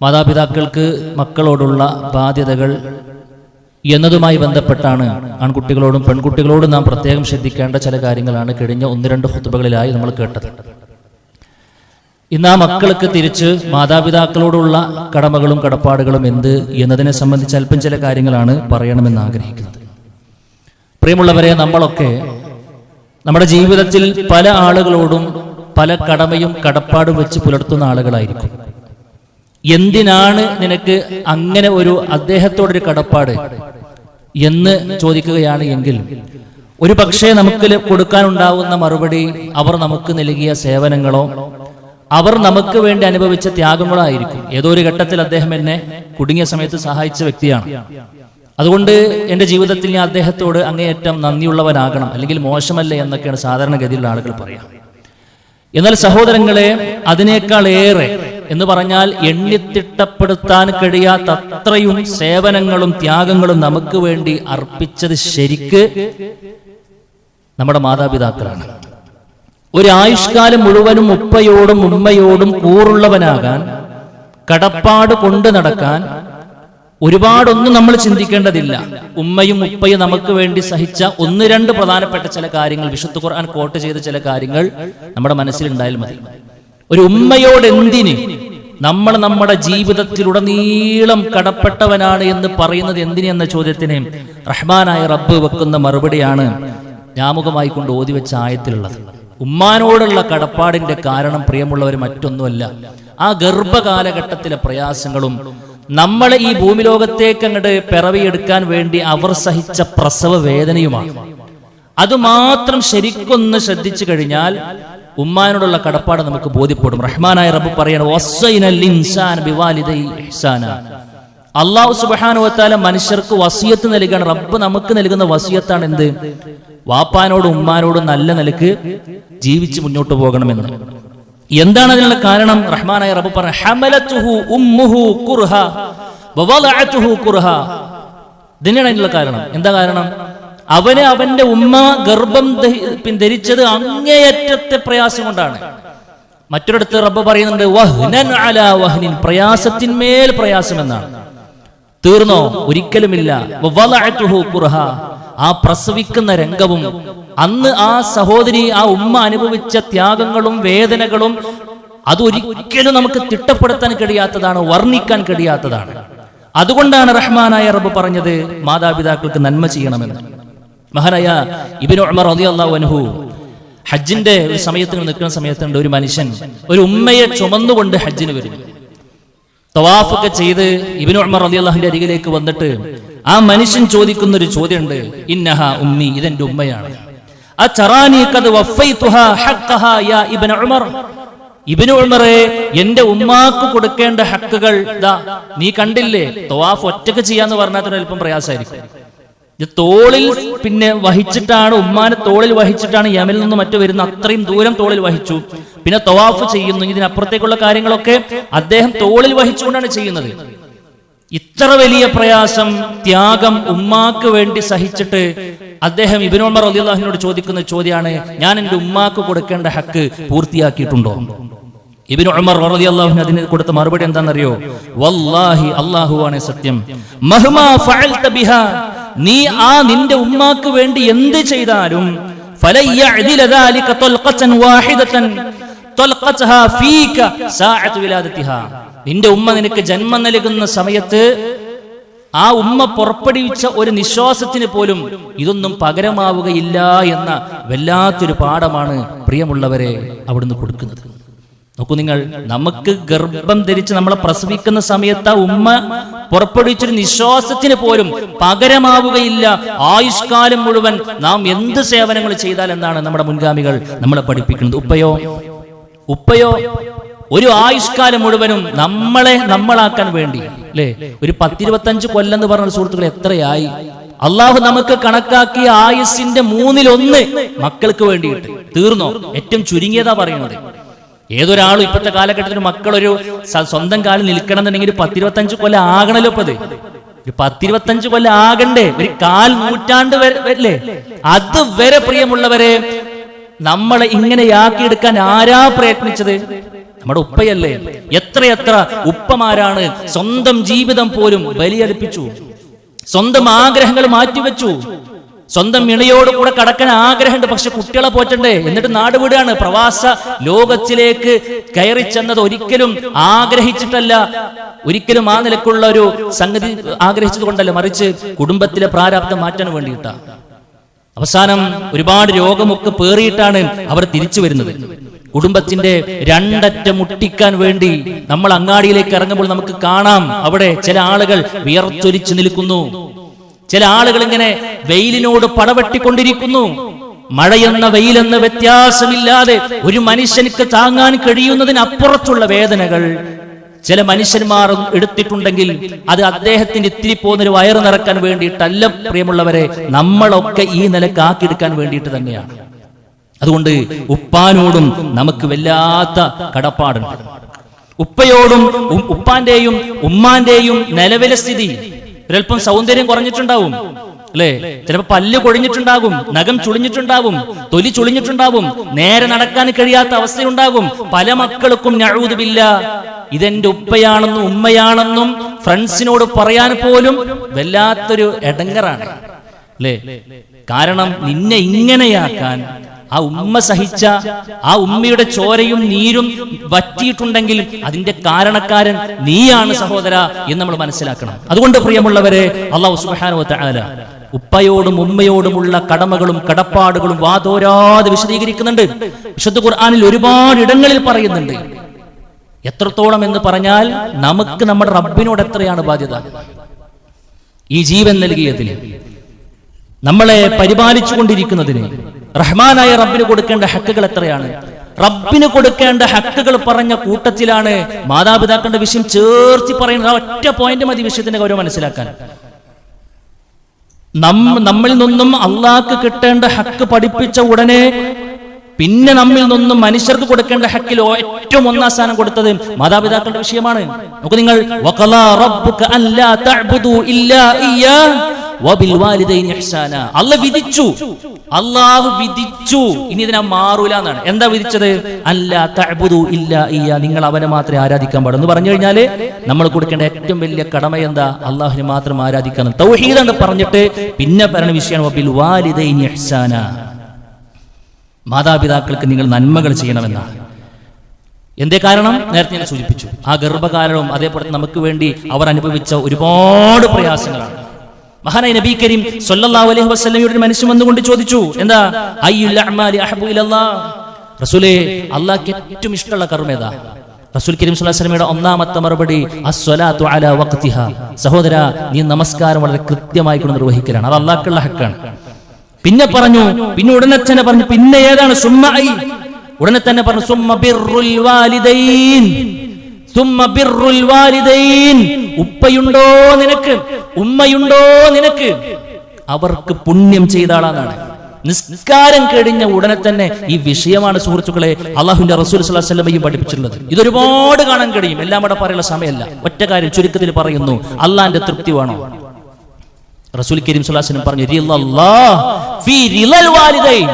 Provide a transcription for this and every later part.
മാതാപിതാക്കൾക്ക് മക്കളോടുള്ള ബാധ്യതകൾ എന്നതുമായി ബന്ധപ്പെട്ടാണ് ആൺകുട്ടികളോടും പെൺകുട്ടികളോടും നാം പ്രത്യേകം ശ്രദ്ധിക്കേണ്ട ചില കാര്യങ്ങളാണ് കഴിഞ്ഞ 1-2 ഖുതുബകളിലായി നമ്മൾ കേട്ടത്. ഇന്ന് ആ മക്കൾക്ക് തിരിച്ച് മാതാപിതാക്കളോടുള്ള കടമകളും കടപ്പാടുകളും എന്ത് എന്നതിനെ സംബന്ധിച്ച് അല്പം ചില കാര്യങ്ങളാണ് പറയണമെന്ന് ആഗ്രഹിക്കുന്നത്. പ്രിയമുള്ളവരെ, നമ്മളൊക്കെ നമ്മുടെ ജീവിതത്തിൽ പല ആളുകളോടും പല കടമയും കടപ്പാടും വെച്ച് പുലർത്തുന്ന ആളുകളായിരിക്കും. എന്തിനാണ് നിനക്ക് അങ്ങനെ ഒരു അദ്ദേഹത്തോടൊരു കടപ്പാട് എന്ന് ചോദിക്കുകയാണ് എങ്കിൽ ഒരു പക്ഷേ നമുക്ക് കൊടുക്കാനുണ്ടാവുന്ന മറുപടി അവർ നമുക്ക് നൽകിയ സേവനങ്ങളോ അവർ നമുക്ക് വേണ്ടി അനുഭവിച്ച ത്യാഗങ്ങളോ ആയിരിക്കും. ഏതോ ഒരു ഘട്ടത്തിൽ അദ്ദേഹം എന്നെ കുടുങ്ങിയ സമയത്ത് സഹായിച്ച വ്യക്തിയാണ്, അതുകൊണ്ട് എൻ്റെ ജീവിതത്തിൽ ഞാൻ അദ്ദേഹത്തോട് അങ്ങേയറ്റം നന്ദിയുള്ളവനാകണം, അല്ലെങ്കിൽ മോശമല്ലേ എന്നൊക്കെയാണ് സാധാരണഗതിയിലുള്ള ആളുകൾ പറയാം. എന്നാൽ സഹോദരങ്ങളെ, അതിനേക്കാൾ ഏറെ എന്ന് പറഞ്ഞാൽ എണ്ണിത്തിട്ടപ്പെടുത്താൻ കഴിയാത്ത അത്രയും സേവനങ്ങളും ത്യാഗങ്ങളും നമുക്ക് വേണ്ടി അർപ്പിച്ചത് ശരിക്ക് നമ്മുടെ മാതാപിതാക്കളാണ്. ഒരു ആയുഷ്കാലം മുഴുവനും ഉപ്പയോടും ഉമ്മയോടും കൂറുള്ളവനാകാൻ, കടപ്പാട് കൊണ്ട് നടക്കാൻ ഒരുപാടൊന്നും നമ്മൾ ചിന്തിക്കേണ്ടതില്ല. ഉമ്മയും ഉപ്പയും നമുക്ക് വേണ്ടി സഹിച്ച 1-2 പ്രധാനപ്പെട്ട ചില കാര്യങ്ങൾ, വിശുദ്ധ ഖുർആൻ കോട്ട് ചെയ്ത ചില കാര്യങ്ങൾ നമ്മുടെ മനസ്സിലുണ്ടായാൽ മതി. ഒരു ഉമ്മയോട് എന്തിന് നമ്മൾ നമ്മുടെ ജീവിതത്തിലുടനീളം കടപ്പെട്ടവനാണ് എന്ന് പറയുന്നത് എന്തിന് എന്ന ചോദ്യത്തിന് റഹ്മാനായ റബ്ബ് വെക്കുന്ന മറുപടിയാണ് ഞാമുഖമായി കൊണ്ട് ഓതിവെച്ച ആയത്തിലുള്ളത്. ഉമ്മാനോടുള്ള കടപ്പാടിന്റെ കാരണം പ്രിയമുള്ളവർ മറ്റൊന്നുമല്ല, ആ ഗർഭകാലഘട്ടത്തിലെ പ്രയാസങ്ങളും നമ്മളെ ഈ ഭൂമി ലോകത്തേക്ക് അങ്ങോട്ട് പിറവിയെടുക്കാൻ വേണ്ടി അവർ സഹിച്ച പ്രസവ വേദനയുമാണ്. അതുമാത്രം ശരിക്കൊന്ന് ശ്രദ്ധിച്ചു കഴിഞ്ഞാൽ ഉമ്മാനോടുള്ള കടപ്പാട് നമുക്ക് ബോധ്യപ്പെടും. റഹ്മാനായ റബ്ബ് പറയാണ്, അല്ലാഹു സുബ്ഹാനഹു വ തആല മനുഷ്യർക്ക് വസിയത്ത് നൽകുകയാണ്. റബ്ബ് നമുക്ക് നൽകുന്ന വസിയത്താണ് എന്ത്? വാപ്പാനോടും ഉമ്മാനോടും നല്ല നിലക്ക് ജീവിച്ച് മുന്നോട്ട് പോകണമെന്ന്. എന്താണ് അതിനുള്ള കാരണം? റഹ്മാനായ റബ്ബ് പറഞ്ഞു, ഹമലതുഹു ഉമ്മുഹു കുർഹ വവളഅതുഹു കുർഹ. ഇതിനാണ് അതിനുള്ള കാരണം. എന്താ കാരണം? അവന് അവന്റെ ഉമ്മ ഗർഭം ധരിച്ചത് അങ്ങേയറ്റത്തെ പ്രയാസം കൊണ്ടാണ്. മറ്റൊരിടത്ത് റബ്ബ് പറയുന്നുണ്ട്, വഹ്നൻ അലാ വഹ്നിൻ, പ്രയാസത്തിന്മേൽ പ്രയാസം എന്നാണ്. തീർന്നോ? ഒരിക്കലുമില്ല. വവളഅതുഹു കുർഹ, ആ പ്രസവിക്കുന്ന രംഗവും അന്ന് ആ സഹോദരി, ആ ഉമ്മ അനുഭവിച്ച ത്യാഗങ്ങളും വേദനകളും അതൊരിക്കലും നമുക്ക് തിട്ടപ്പെടുത്താൻ കഴിയാത്തതാണ്, വർണ്ണിക്കാൻ കഴിയാത്തതാണ്. അതുകൊണ്ടാണ് റഹ്മാനായ റബ്ബ് പറഞ്ഞത് മാതാപിതാക്കൾക്ക് നന്മ ചെയ്യണമെന്ന്. മഹാനായ ഇബ്നു ഉമർ റളിയല്ലാഹു അൻഹു ഹജ്ജിന്റെ ഒരു സമയത്ത് നിൽക്കുന്ന സമയത്തുണ്ട് ഒരു മനുഷ്യൻ ഒരു ഉമ്മയെ ചുമന്നുകൊണ്ട് ഹജ്ജിന് വരും. തവാഫൊക്കെ ചെയ്ത് ഇബ്നു ഉമർ റളിയല്ലാഹുവിന്റെ അരികിലേക്ക് വന്നിട്ട് ആ മനുഷ്യൻ ചോദിക്കുന്ന ഒരു ചോദ്യമുണ്ട്, ഇന്നഹ ഉമ്മി, ഇതെന്റെ ഉമ്മയാണ്. അചറാനി ഖദ് വഫൈതുഹാ ഹഖ്ഖഹാ യാ ഇബ്നു ഉമർ, ഇബ്നു ഉമറേ, എന്റെ ഉമ്മാക്ക് കൊടുക്കേണ്ട ഹക്കുകൾ ദാ നീ കണ്ടില്ലേ. തവാഫ് ഒറ്റക്ക് ചെയ്യാന്ന് പറഞ്ഞാൽ അല്പം പ്രയാസമായിരിക്കും. ഇത് തോളിൽ പിന്നെ വഹിച്ചിട്ടാണ്, ഉമ്മാനെ തോളിൽ വഹിച്ചിട്ടാണ് യമനിൽ നിന്ന് മറ്റു വരുന്ന അത്രയും ദൂരം തോളിൽ വഹിച്ചു. പിന്നെ തവാഫ് ചെയ്യുന്നു. ഇതിനപ്പുറത്തേക്കുള്ള കാര്യങ്ങളൊക്കെ അദ്ദേഹം തോളിൽ വഹിച്ചുകൊണ്ടാണ് ചെയ്യുന്നത്. ഇത്ര വലിയ പ്രയാസം, ത്യാഗം ഉമ്മാക്ക് വേണ്ടി സഹിച്ചിട്ട് അദ്ദേഹം ഇബ്നു ഉമർ റളിയല്ലാഹുവിനോട് ചോദിക്കുന്ന ചോദ്യമാണ്, ഞാൻ എൻ്റെ ഉമ്മാക്ക് കൊടുക്കേണ്ട ഹക്ക് പൂർത്തിയാക്കിയിട്ടുണ്ടോ? ഇബ്നു ഉമർ റളിയല്ലാഹു അതിന് കൊടുത്ത മറുപടി എന്താണെന്നറിയോ? വല്ലാഹി, അല്ലാഹുവാണ് സത്യം, മഹ്മാ ഫഅൽത ബിഹാ, നീ ആ നിന്റെ ഉമ്മാക്ക് വേണ്ടി എന്ത് ചെയ്താലും ഫലയഅദില ദാലിക തൽഖതൻ വാഹിദതൻ തൽഖതഹാ ഫീക സാഅതു വിലാദതിഹാ, നിന്റെ ഉമ്മ നിനക്ക് ജന്മം നൽകുന്ന സമയത്ത് ആ ഉമ്മ പുറപ്പെടുവിച്ച ഒരു നിശ്വാസത്തിന് പോലും ഇതൊന്നും പകരമാവുകയില്ല എന്ന വല്ലാത്തൊരു പാഠമാണ് പ്രിയമുള്ളവരെ അവിടുന്ന് കൊടുക്കുന്നത്. നോക്കൂ നിങ്ങൾ, നമുക്ക് ഗർഭം ധരിച്ച് നമ്മളെ പ്രസവിക്കുന്ന സമയത്ത് ആ ഉമ്മ പുറപ്പെടുവിച്ചൊരു നിശ്വാസത്തിന് പോലും പകരമാവുകയില്ല. ആയുഷ്കാലം മുഴുവൻ നാം എന്ത് സേവനങ്ങൾ ചെയ്താൽ എന്നാണ് നമ്മുടെ മുൻഗാമികൾ നമ്മളെ പഠിപ്പിക്കുന്നത്. ഉപ്പയോ ഒരു ആയുഷ്കാലം മുഴുവനും നമ്മളാക്കാൻ വേണ്ടി, അല്ലേ? ഒരു 10-25 കൊല്ലം എന്ന് പറഞ്ഞ സുഹൃത്തുക്കൾ എത്രയായി? അള്ളാഹു നമുക്ക് കണക്കാക്കിയ ആയുസിന്റെ 1/3 മക്കൾക്ക് വേണ്ടിയിട്ട്. തീർന്നോ? ഏറ്റവും ചുരുങ്ങിയതാ പറയുന്നത്. ഏതൊരാളും ഇപ്പോഴത്തെ കാലഘട്ടത്തിൽ മക്കളൊരു സ്വന്തം കാലിൽ നിൽക്കണം എന്നുണ്ടെങ്കിൽ 10-25 കൊല്ലം ആകണല്ലോ. ഇപ്പത് ഒരു 10-25 കൊല്ലം ആകണ്ടേ? ഒരു 1/4 നൂറ്റാണ്ട് വരെ. അതുവരെ പ്രിയമുള്ളവരെ നമ്മളെ ഇങ്ങനെയാക്കിയെടുക്കാൻ ആരാ പ്രയത്നിച്ചത്? നമ്മുടെ ഉപ്പയല്ലേ. എത്രയെത്ര ഉപ്പമാരാണ് സ്വന്തം ജീവിതം പോലും ബലിയർപ്പിച്ചു, സ്വന്തം ആഗ്രഹങ്ങൾ മാറ്റിവെച്ചു. സ്വന്തം ഇണയോട് കൂടെ കടക്കാൻ ആഗ്രഹമുണ്ട്, പക്ഷെ കുട്ടികളെ പോറ്റണ്ടേ, എന്നിട്ട് നാട് വിടുകയാണ്. പ്രവാസ ലോകത്തിലേക്ക് കയറി ചെന്നത് ഒരിക്കലും ആഗ്രഹിച്ചിട്ടല്ല, ഒരിക്കലും ആ നിലക്കുള്ള ഒരു സംഗതി ആഗ്രഹിച്ചത് കൊണ്ടല്ല, മറിച്ച് കുടുംബത്തിലെ പ്രാരാബ്ദം മാറ്റാൻ വേണ്ടിയിട്ടാണ്. അവസാനം ഒരുപാട് രോഗമൊക്കെ പേറിയിട്ടാണ് അവർ തിരിച്ചു വരുന്നത്. കുടുംബത്തിന്റെ രണ്ടറ്റം മുട്ടിക്കാൻ വേണ്ടി നമ്മൾ അങ്ങാടിയിലേക്ക് ഇറങ്ങുമ്പോൾ നമുക്ക് കാണാം, അവിടെ ചില ആളുകൾ വിയർച്ചൊലിച്ചു നിൽക്കുന്നു, ചില ആളുകൾ ഇങ്ങനെ വെയിലിനോട് പടവെട്ടിക്കൊണ്ടിരിക്കുന്നു. മഴയെന്ന വെയിലെന്ന വ്യത്യാസമില്ലാതെ ഒരു മനുഷ്യനിക്ക് താങ്ങാൻ കഴിയുന്നതിനപ്പുറത്തുള്ള വേദനകൾ ചില മനുഷ്യന്മാർ എടുത്തിട്ടുണ്ടെങ്കിൽ അത് അദ്ദേഹത്തിന് ഇത്തിരി പോകുന്നൊരു വയറ് നിറക്കാൻ വേണ്ടിയിട്ടല്ല പ്രിയമുള്ളവരെ, നമ്മളൊക്കെ ഈ നിലക്കാക്കിയെടുക്കാൻ വേണ്ടിയിട്ട് തന്നെയാണ്. അതുകൊണ്ട് ഉപ്പാനോടും നമുക്ക് വല്ലാത്ത കടപ്പാടുണ്ട്. ഉപ്പയോടും ഉപ്പാന്റെയും ഉമ്മാന്റെയും നിലവിലെ സ്ഥിതി ഒരൽപ്പം സൗന്ദര്യം കുറഞ്ഞിട്ടുണ്ടാവും അല്ലേ, ചിലപ്പോ പല്ല് കൊഴിഞ്ഞിട്ടുണ്ടാകും, നഖം ചുളിഞ്ഞിട്ടുണ്ടാവും, തൊലി ചുളിഞ്ഞിട്ടുണ്ടാവും, നേരെ നടക്കാൻ കഴിയാത്ത അവസ്ഥയുണ്ടാകും. പല മക്കൾക്കും നഊദു ബില്ലാഹ് ഇതെന്റെ ഉപ്പയാണെന്നും ഉമ്മയാണെന്നും ഫ്രണ്ട്സിനോട് പറയാൻ പോലും വല്ലാത്തൊരു എടങ്ങറാണ് അല്ലേ. കാരണം നിന്നെ ഇങ്ങനെയാക്കാൻ ആ ഉമ്മ സഹിച്ച ആ ഉമ്മയുടെ ചോരയും നീരും വറ്റിയിട്ടുണ്ടെങ്കിൽ അതിന്റെ കാരണക്കാരൻ നീയാണ് സഹോദര എന്ന് നമ്മൾ മനസ്സിലാക്കണം. അതുകൊണ്ട് പ്രിയമുള്ളവരെ, അല്ലാഹു സുബ്ഹാനഹു വ തആല ഉപ്പയോടും ഉമ്മയോടുമുള്ള കടമകളും കടപ്പാടുകളും വാതോരാതെ വിശദീകരിക്കുന്നുണ്ട്. വിശുദ്ധ ഖുർആനിൽ ഒരുപാട് ഇടങ്ങളിൽ പറയുന്നുണ്ട്. എത്രത്തോളം എന്ന് പറഞ്ഞാൽ നമുക്ക് നമ്മുടെ റബ്ബിനോട് എത്രയാണ് ബാധ്യത. ഈ ജീവൻ നൽകിയതിന്, നമ്മളെ പരിപാലിച്ചു കൊണ്ടിരിക്കുന്നതിന്, റഹ്മാനായ റബ്ബിന് കൊടുക്കേണ്ട ഹക്കുകൾ എത്രയാണ്. റബ്ബിന് കൊടുക്കേണ്ട ഹക്കുകൾ പറഞ്ഞ കൂട്ടത്തിലാണ് മാതാപിതാക്കളുടെ വിഷയം ചേർത്തി പറയുന്നത്. ഒറ്റ പോയിന്റ് മതി വിഷയത്തിന്റെ ഗൗരവം മനസ്സിലാക്കാൻ. നമ്മിൽ നിന്നും അള്ളാഹ്ക്ക് കിട്ടേണ്ട ഹക്ക് പഠിപ്പിച്ച ഉടനെ പിന്നെ നമ്മിൽ നിന്നും മനുഷ്യർക്ക് കൊടുക്കേണ്ട ഹക്കിൽ ഏറ്റവും ഒന്നാം സ്ഥാനം കൊടുത്തത് മാതാപിതാക്കളുടെ വിഷയമാണ്. നോക്കൂ നിങ്ങൾ, വഖലാ റബ്ബുക അല്ലാ തഅ്ബുദു ഇല്ലാ ഇയ്യാഹ് വബിൽ വാലിദൈനി ഇഹ്സാനാ. അല്ലാഹു വിധിച്ചു, ഇനി ഇതിനാ മാറൂല എന്നാണ്. എന്താ വിധിച്ചത്? അല്ലാ തഅ്ബുദു ഇല്ലാ ഇയ്യാഹ്, നിങ്ങൾ അവനെ മാത്രമേ ആരാധിക്കാൻ പാടുള്ളൂ എന്ന് പറഞ്ഞു കഴിഞ്ഞാല് നമ്മൾ കൊടുക്കേണ്ട ഏറ്റവും വലിയ കടമ എന്താ? അള്ളാഹുവിനെ മാത്രം ആരാധിക്കണം. തൗഹീദ് പറഞ്ഞിട്ട് പിന്നെ പറയുന്ന വിഷയമാണ് വബിൽ വാലിദൈനി ഇഹ്സാനാ, മാതാപിതാക്കൾക്ക് നിങ്ങൾ നന്മകൾ ചെയ്യണമെന്നാണ്. എന്തേ കാരണം? നേരത്തെ ഞാൻ സൂചിപ്പിച്ചു, ആ ഗർഭകാലവും അതേപോലെ നമുക്ക് വേണ്ടി അവർ അനുഭവിച്ച ഒരുപാട് പ്രയാസങ്ങളാണ്. മഹാനായ നബി കരീം സ്വല്ലല്ലാഹു അലൈഹി വസല്ലമയുടെ ഒരു മനുഷ്യൻ വന്നുകൊണ്ട് ചോദിച്ചു, എന്താ അയ്യുൽ അഅ്മാലി അഹബ്ബു ഇലല്ലാഹ്, റസൂലേ അല്ലാഹുവിന് ഏറ്റവും ഇഷ്ടമുള്ള കർമ്മം ഏതാ? റസൂൽ കരീം സ്വല്ലല്ലാഹു അലൈഹി വസല്ലമയുടെ ഒന്നാമത്തെ മറുപടി അസ്സലാത്തു അലാ വഖ്തിഹാ, സഹോദര നീ നമസ്കാരം വളരെ കൃത്യമായി കൊണ്ട് നിർവഹിക്കലാണ്, അത് അല്ലാഹുവിനുള്ള ഹക്കാണ്. പിന്നെ ഉടനെ തന്നെ പറഞ്ഞു, പിന്നെ ഏതാണ്? ഉടനെ തന്നെ പറഞ്ഞു സുമ്മ ബിർറുൽ വാലിദൈൻ, സുമ്മ ബിർറുൽ വാലിദൈൻ, ഉപ്പയുണ്ടോ നിനക്ക്, ഉമ്മയുണ്ടോ നിനക്ക്, അവർക്ക് പുണ്യം ചെയ്ത ആളാണ്. നിസ്കാരം കഴിഞ്ഞ ഉടനെ തന്നെ ഈ വിഷയമാണ് സുഹൃത്തുക്കളെ അള്ളാഹുവിന്റെ റസൂൽ സ്വല്ലല്ലാഹു അലൈഹി വസല്ലമയും പഠിപ്പിച്ചിട്ടുള്ളത്. ഇതൊരുപാട് കാണാൻ കഴിയും, എല്ലാം ഇവിടെ പറയാനുള്ള സമയമല്ല. ഒറ്റ കാര്യം ചുരുക്കത്തിൽ പറയുന്നു, അള്ളാന്റെ തൃപ്തി വേണോ? റസൂൽ കരീം സ്വല്ലല്ലാഹു അലൈഹി വസല്ലം പറഞ്ഞു, റിളല്ലാഹ് ഫീ റിളൽ വാലിദൈൻ,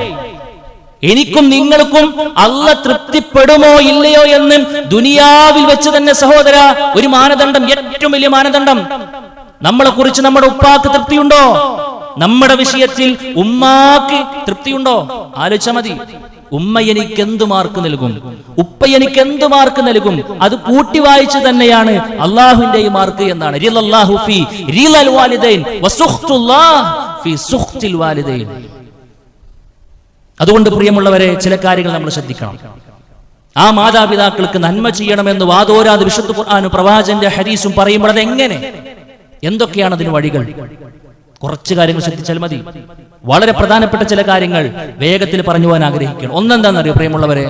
എനിക്കും നിങ്ങൾക്കും അല്ലാഹ് തൃപ്തിപ്പെടുമോ ഇല്ലയോ എന്ന് ദുനിയാവിൽ വെച്ച് തന്നെ സഹോദര ഒരു മാനദണ്ഡം, ഏറ്റവും വലിയ മാനദണ്ഡം. നമ്മളെ കുറിച്ച് നമ്മുടെ ഉപ്പാക്ക് തൃപ്തിയുണ്ടോ? നമ്മുടെ വിഷയത്തിൽ ഉമ്മാക്ക് തൃപ്തിയുണ്ടോ? ആലോചിച്ചാൽ മതി. ഉമ്മ എനിക്ക് എന്ത് മാർക്ക് നൽകും, ഉപ്പ എനിക്ക് എന്ത് മാർക്ക് നൽകും, അത് കൂട്ടി വായിച്ച് തന്നെയാണ് അള്ളാഹുവിന്റെ ഈ മാർക്ക് എന്നാണ്. റിളല്ലാഹു ഫീ റിളൽ വാലിദൈൻ വസുഖ്തുല്ലാഹ് ഫീ സുഖ്തിൽ വാലിദൈൻ. അതുകൊണ്ട് പ്രിയമുള്ളവരെ, ചില കാര്യങ്ങൾ നമ്മൾ ശ്രദ്ധിക്കണം. ആ മാതാപിതാക്കൾക്ക് നന്മ ചെയ്യണമെന്ന് വാദോരാതെ വിശുദ്ധ ഖുർആനും പ്രവാചകന്റെ ഹദീസും പറയുമ്പോൾ അതെങ്ങനെ, എന്തൊക്കെയാണ് അതിന് വഴികൾ? കുറച്ച് കാര്യങ്ങൾ ശ്രദ്ധിച്ചാൽ മതി. വളരെ പ്രധാനപ്പെട്ട ചില കാര്യങ്ങൾ വേഗത്തിൽ പറഞ്ഞു പോകാൻ ആഗ്രഹിക്കണം. ഒന്നെന്താണെന്നറിയോ പ്രിയമുള്ളവരെ,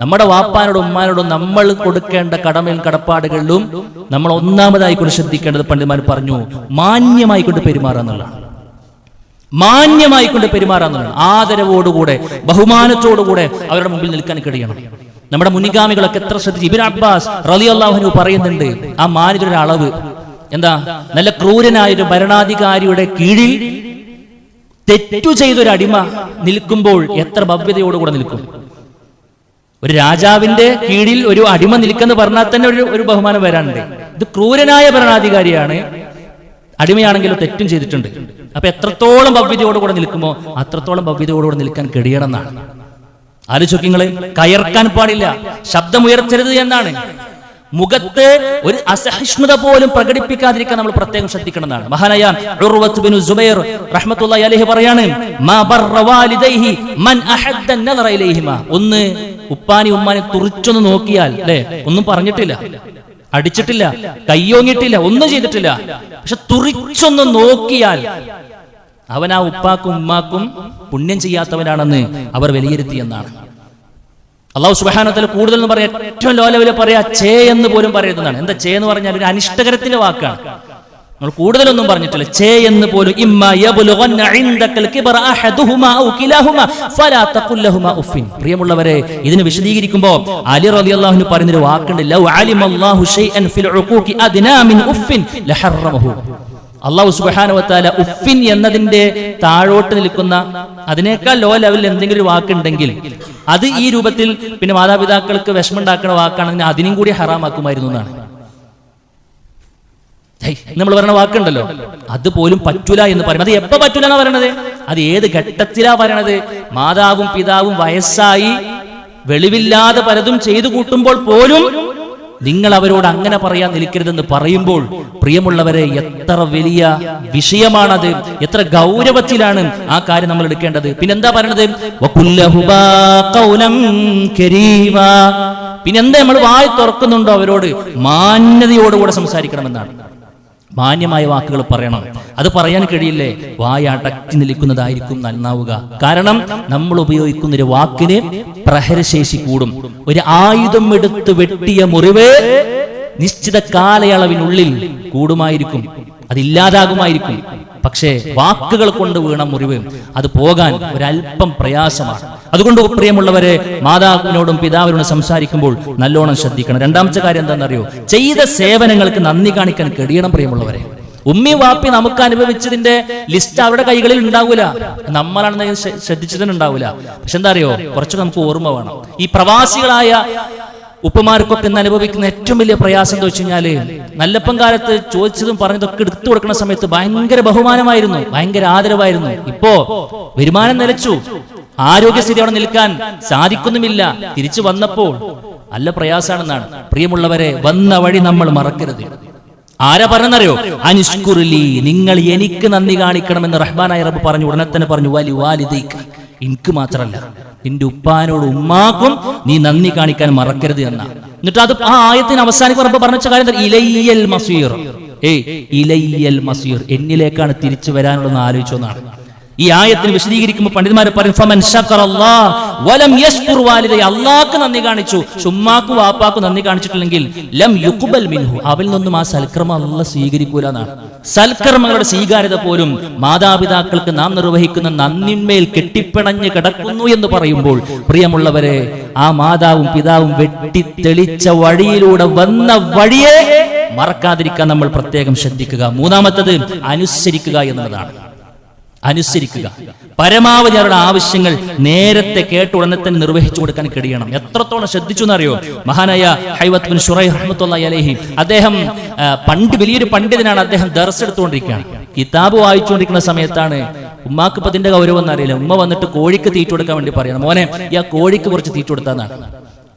നമ്മുടെ വാപ്പാനോടും ഉമ്മാനോടും നമ്മൾ കൊടുക്കേണ്ട കടമയും കടപ്പാടുകളിലും നമ്മൾ ഒന്നാമതായി കൊണ്ട് ശ്രദ്ധിക്കേണ്ടത്, പണ്ഡിതന്മാർ പറഞ്ഞു, മാന്യമായി കൊണ്ട് പെരുമാറാന്നുള്ളതാണ്. മാന്യമായി കൊണ്ട് പെരുമാറാന്നുള്ളതാണ്. ആദരവോടുകൂടെ ബഹുമാനത്തോടുകൂടെ അവരുടെ മുമ്പിൽ നിൽക്കാൻ കഴിയണം. നമ്മുടെ മുൻഗാമികളൊക്കെ എത്ര ശ്രദ്ധിച്ചു. ഇബ്നു അബ്ബാസ് റളിയല്ലാഹു അൻഹു പറയുന്നുണ്ട്, ആ മാന്യതയുടെ അളവ് എന്താ? നല്ല ക്രൂരനായൊരു ഭരണാധികാരിയുടെ കീഴിൽ തെറ്റു ചെയ്തൊരു അടിമ നിൽക്കുമ്പോൾ എത്ര ഭവ്യതയോടുകൂടെ നിൽക്കും. ഒരു രാജാവിന്റെ കീഴിൽ ഒരു അടിമ നിൽക്കെന്ന് പറഞ്ഞാൽ തന്നെ ഒരു ബഹുമാനം വരാനുണ്ട്. ഇത് ക്രൂരനായ ഭരണാധികാരിയാണ്, അടിമയാണെങ്കിലും തെറ്റും ചെയ്തിട്ടുണ്ട്. അപ്പൊ എത്രത്തോളം ഭവ്യതയോടുകൂടെ നിൽക്കുമോ അത്രത്തോളം ഭവ്യതയോടുകൂടെ നിൽക്കാൻ കഴിയണമെന്നാണ്. ആലോചിക്കുങ്ങള്, കയർക്കാൻ പാടില്ല, ശബ്ദമുയർത്തരുത് എന്നാണ്. മുഖത്ത് ഒരു അസഹിഷ്ണുത പോലും പ്രകടിപ്പിക്കാതിരിക്കാൻ നമ്മൾ പ്രത്യേകം ശ്രദ്ധിക്കണമെന്നാണ്. മഹാനായ ഉർവത്ത് ബിൻ സുബൈർ റഹ്മത്തുള്ളാഹി അലൈഹി പറയാണ്, മാ ബർറ വാലിദൈഹി മൻ അഹദ്ദ അൻ-നദറ ഇലൈഹിമാ. ഒന്ന് ഉപ്പാനി ഉമ്മാനെ തുറിച്ചൊന്ന് നോക്കിയാൽ, അല്ലേ, ഒന്നും പറഞ്ഞിട്ടില്ല, അടിച്ചിട്ടില്ല, കയ്യോങ്ങിട്ടില്ല, ഒന്നും ചെയ്തിട്ടില്ല, പക്ഷെ തുറിച്ചൊന്ന് നോക്കിയാൽ അവൻ ആ ഉപ്പാക്കും ഉമ്മാക്കും പുണ്യം ചെയ്യാത്തവനാണെന്ന് അവർ വിലയിരുത്തി എന്നാണ്. അല്ലാഹു സുബ്ഹാനഹു വ തആല കൂടുതൽ എന്ന് പറയാ, ഏറ്റവും ലോ ലെവലിൽ പറയാ ചേ എന്ന് പോലും പറയുന്നതാണ്. എന്താ ചേ എന്ന് പറഞ്ഞാൽ ഒരു അനിഷ്ടകരത്തിന്റെ വാക്കാണ്. നമ്മൾ കൂടുതലൊന്നും പറഞ്ഞിട്ടില്ല. ചേ എന്ന് പോലും, ഇമ്മാ യബ്ലുഗന്ന ഇൻദകൽ കിബറ അഹദുഹുമാ ഔ കിലാഹുമാ ഫലാ തഖുൽ ലഹുമാ ഉഫിൻ. പ്രിയമുള്ളവരെ, ഇതിനെ വിശദീകരിക്കുമ്പോൾ അലി റളിയല്ലാഹു അൻഹു പറയുന്ന ഒരു വാക്കുണ്ട്, ലൗ അലിമല്ലാഹു ശൈഅൻ ഫിൽ ഉഖൂഖി അദ്നാ മിൻ ഉഫിൻ ലഹറമഹു. അല്ലാഹു സുബ്ഹാനഹു വ തആല ഉഫിൻ എന്നതിന്റെ താഴോട്ട് നിൽക്കുന്ന അതിനേക്കാൾ ലോ ലെവലിൽ എന്തെങ്കിലും ഒരു വാക്കുണ്ടെങ്കിൽ അത് ഈ രൂപത്തിൽ പിന്നെ മാതാപിതാക്കൾക്ക് വിഷമമുണ്ടാക്കുന്ന വാക്കാണെങ്കിൽ അതിനും കൂടി ഹറാമാക്കുമായിരുന്നു എന്നാണ്. നമ്മൾ പറയുന്ന വാക്കുണ്ടല്ലോ, അതുപോലും പറ്റൂല എന്ന് പറയും. അത് എപ്പോ പറ്റൂല എന്നാ പറയണത്? അത് ഏത് ഘട്ടത്തിലാ പറയണത്? മാതാവും പിതാവും വയസ്സായി വെളിവില്ലാതെ പലതും ചെയ്തു കൂട്ടുമ്പോൾ പോലും നിങ്ങൾ അവരോട് അങ്ങനെ പറയാൻ നിൽക്കരുതെന്ന് പറയുമ്പോൾ, പ്രിയമുള്ളവരെ, എത്ര വലിയ വിഷയമാണത്, എത്ര ഗൗരവത്തിലാണ് ആ കാര്യം നമ്മൾ എടുക്കേണ്ടത്. പിന്നെന്താ പറയണത്? പിന്നെന്താ നമ്മൾ വായ തുറക്കുന്നുണ്ടോ അവരോട് മാന്യതയോടുകൂടെ സംസാരിക്കണമെന്നാണ്. മാന്യമായ വാക്കുകൾ പറയണം. അത് പറയാൻ കഴിയില്ലേ, വായ അടക്കി നിൽക്കുന്നതായിരിക്കും നന്നാവുക. കാരണം നമ്മൾ ഉപയോഗിക്കുന്ന ഒരു വാക്കിന് പ്രഹരശേഷി കൂടും. ഒരു ആയുധം എടുത്ത് വെട്ടിയ മുറിവ് നിശ്ചിത കാലയളവിനുള്ളിൽ കൂടുമായിരിക്കും, അതില്ലാതാകുമായിരിക്കും. പക്ഷേ വാക്കുകൾ കൊണ്ട് വീണ മുറിവ് അത് പോകാൻ ഒരല്പം പ്രയാസമാണ്. അതുകൊണ്ട് പ്രിയമുള്ളവരെ, മാതാവിനോടും പിതാവിനോടും സംസാരിക്കുമ്പോൾ നല്ലോണം ശ്രദ്ധിക്കണം. രണ്ടാമത്തെ കാര്യം എന്താണെന്നറിയോ? ചെയ്ത സേവനങ്ങൾക്ക് നന്ദി കാണിക്കാൻ കഴിയണം. പ്രിയമുള്ളവരെ, ഉമ്മി വാപ്പി നമുക്ക് അനുഭവിച്ചതിന്റെ ലിസ്റ്റ് അവരുടെ കൈകളിൽ ഉണ്ടാവൂല, നമ്മളാണെന്ന് ശ്രദ്ധിച്ചതിനുണ്ടാവൂല. പക്ഷെ എന്താ അറിയോ, കുറച്ചൊക്കെ നമുക്ക് ഓർമ്മ വേണം. ഈ പ്രവാസികളായ ഉപ്പമാർക്കൊക്കെ ഇന്ന് അനുഭവിക്കുന്ന ഏറ്റവും വലിയ പ്രയാസം എന്താ വെച്ച് കഴിഞ്ഞാല്, നല്ലപ്പം കാലത്ത് ചോദിച്ചതും പറഞ്ഞതൊക്കെ എടുത്തു കൊടുക്കുന്ന സമയത്ത് ഭയങ്കര ബഹുമാനമായിരുന്നു, ഭയങ്കര ആദരവായിരുന്നു. ഇപ്പോ വരുമാനം നിലച്ചു, ആരോഗ്യസ്ഥിതി അവിടെ നിൽക്കാൻ സാധിക്കുന്നുമില്ല. തിരിച്ചു വന്നപ്പോൾ നല്ല പ്രയാസാണെന്നാണ്. പ്രിയമുള്ളവരെ, വന്ന വഴി നമ്മൾ മറക്കരുത്. ആരാ പറഞ്ഞറിയോ? അനിഷ്കുർലി, നിങ്ങൾ എനിക്ക് നന്ദി കാണിക്കണമെന്ന് റഹ്മാനായ റബ്ബ് പറഞ്ഞു. ഉടനെ തന്നെ പറഞ്ഞു, വലി വാലിദൈക, എനിക്ക് മാത്രല്ല നിന്റെ ഉപ്പാനോട് ഉമ്മാക്കും നീ നന്ദി കാണിക്കാൻ മറക്കരുത് എന്ന. എന്നിട്ട് അത് ആ ആയത്തിന് അവസാനിക്ക് റബ്ബ് പറഞ്ഞ കാര്യം ഇലയ്യൽ മസീർ, ഇലയ്യൽ മസീർ, എന്നിലേക്കാണ് തിരിച്ചു വരാനുള്ളതെന്ന് ആലോചിച്ചെന്നാണ്. ഈ ആയത്തിന് വിശദീകരിക്കുമ്പോൾ പണ്ഡിതന്മാർ പറയും, ഫമൻ ശക്കറല്ലാഹ് വലം യശ്കുർ വാലിദൈ, അല്ലാഹ്ക്ക് നന്ദി കാണിച്ചു, ഉമ്മാക്കും വാപ്പാക്കും നന്ദി കാണിച്ചിട്ടില്ലെങ്കിൽ ലം യുഖ്ബൽ മിൻഹു, അവരിൽ നിന്നും ആ സൽക്കർമ്മം അല്ലാഹ് സ്വീകരിക്കൂല എന്നാണ്. സൽക്കർമ്മങ്ങളുടെ സ്വീകാര്യത പോലും മാതാപിതാക്കൾക്ക് നാം നിർവഹിക്കുന്ന നന്ദിന്മേൽ കെട്ടിപ്പിണഞ്ഞ് കിടക്കുന്നു എന്ന് പറയുമ്പോൾ, പ്രിയമുള്ളവരെ, ആ മാതാവും പിതാവും വെട്ടിത്തെളിച്ച വഴിയിലൂടെ വന്ന വഴിയെ മറക്കാതിരിക്കാൻ നമ്മൾ പ്രത്യേകം ശ്രദ്ധിക്കുക. മൂന്നാമത്തത് അനുസരിക്കുക എന്നുള്ളതാണ്. അനുസരിക്കുക, പരമാവധി അവരുടെ ആവശ്യങ്ങൾ നേരത്തെ കേട്ട ഉടനെ തന്നെ നിർവഹിച്ചു കൊടുക്കാൻ കഴിയണം. എത്രത്തോളം ശ്രദ്ധിച്ചു എന്നറിയോ? മഹാനായ ഹൈവത്ത് ബിൻ ശുറൈഹ് റഹ്മത്തുള്ളാഹി അലൈഹി, അദ്ദേഹം വലിയൊരു പണ്ഡിതനാണ്. അദ്ദേഹം ദർസ് എടുത്തുകൊണ്ടിരിക്കുകയാണ്, കിതാബ് വായിച്ചുകൊണ്ടിരിക്കുന്ന സമയത്താണ്, ഉമ്മാക്ക് ഇപ്പൊ അതിന്റെ ഗൗരവം എന്നറിയില്ല, ഉമ്മ വന്നിട്ട് കോഴിക്ക് തീറ്റ കൊടുക്കാൻ വേണ്ടി പറയണം, മോനെ ഈ ആ കോഴിക്ക് കുറച്ച് തീറ്റ കൊടുത്താന്നാണ്.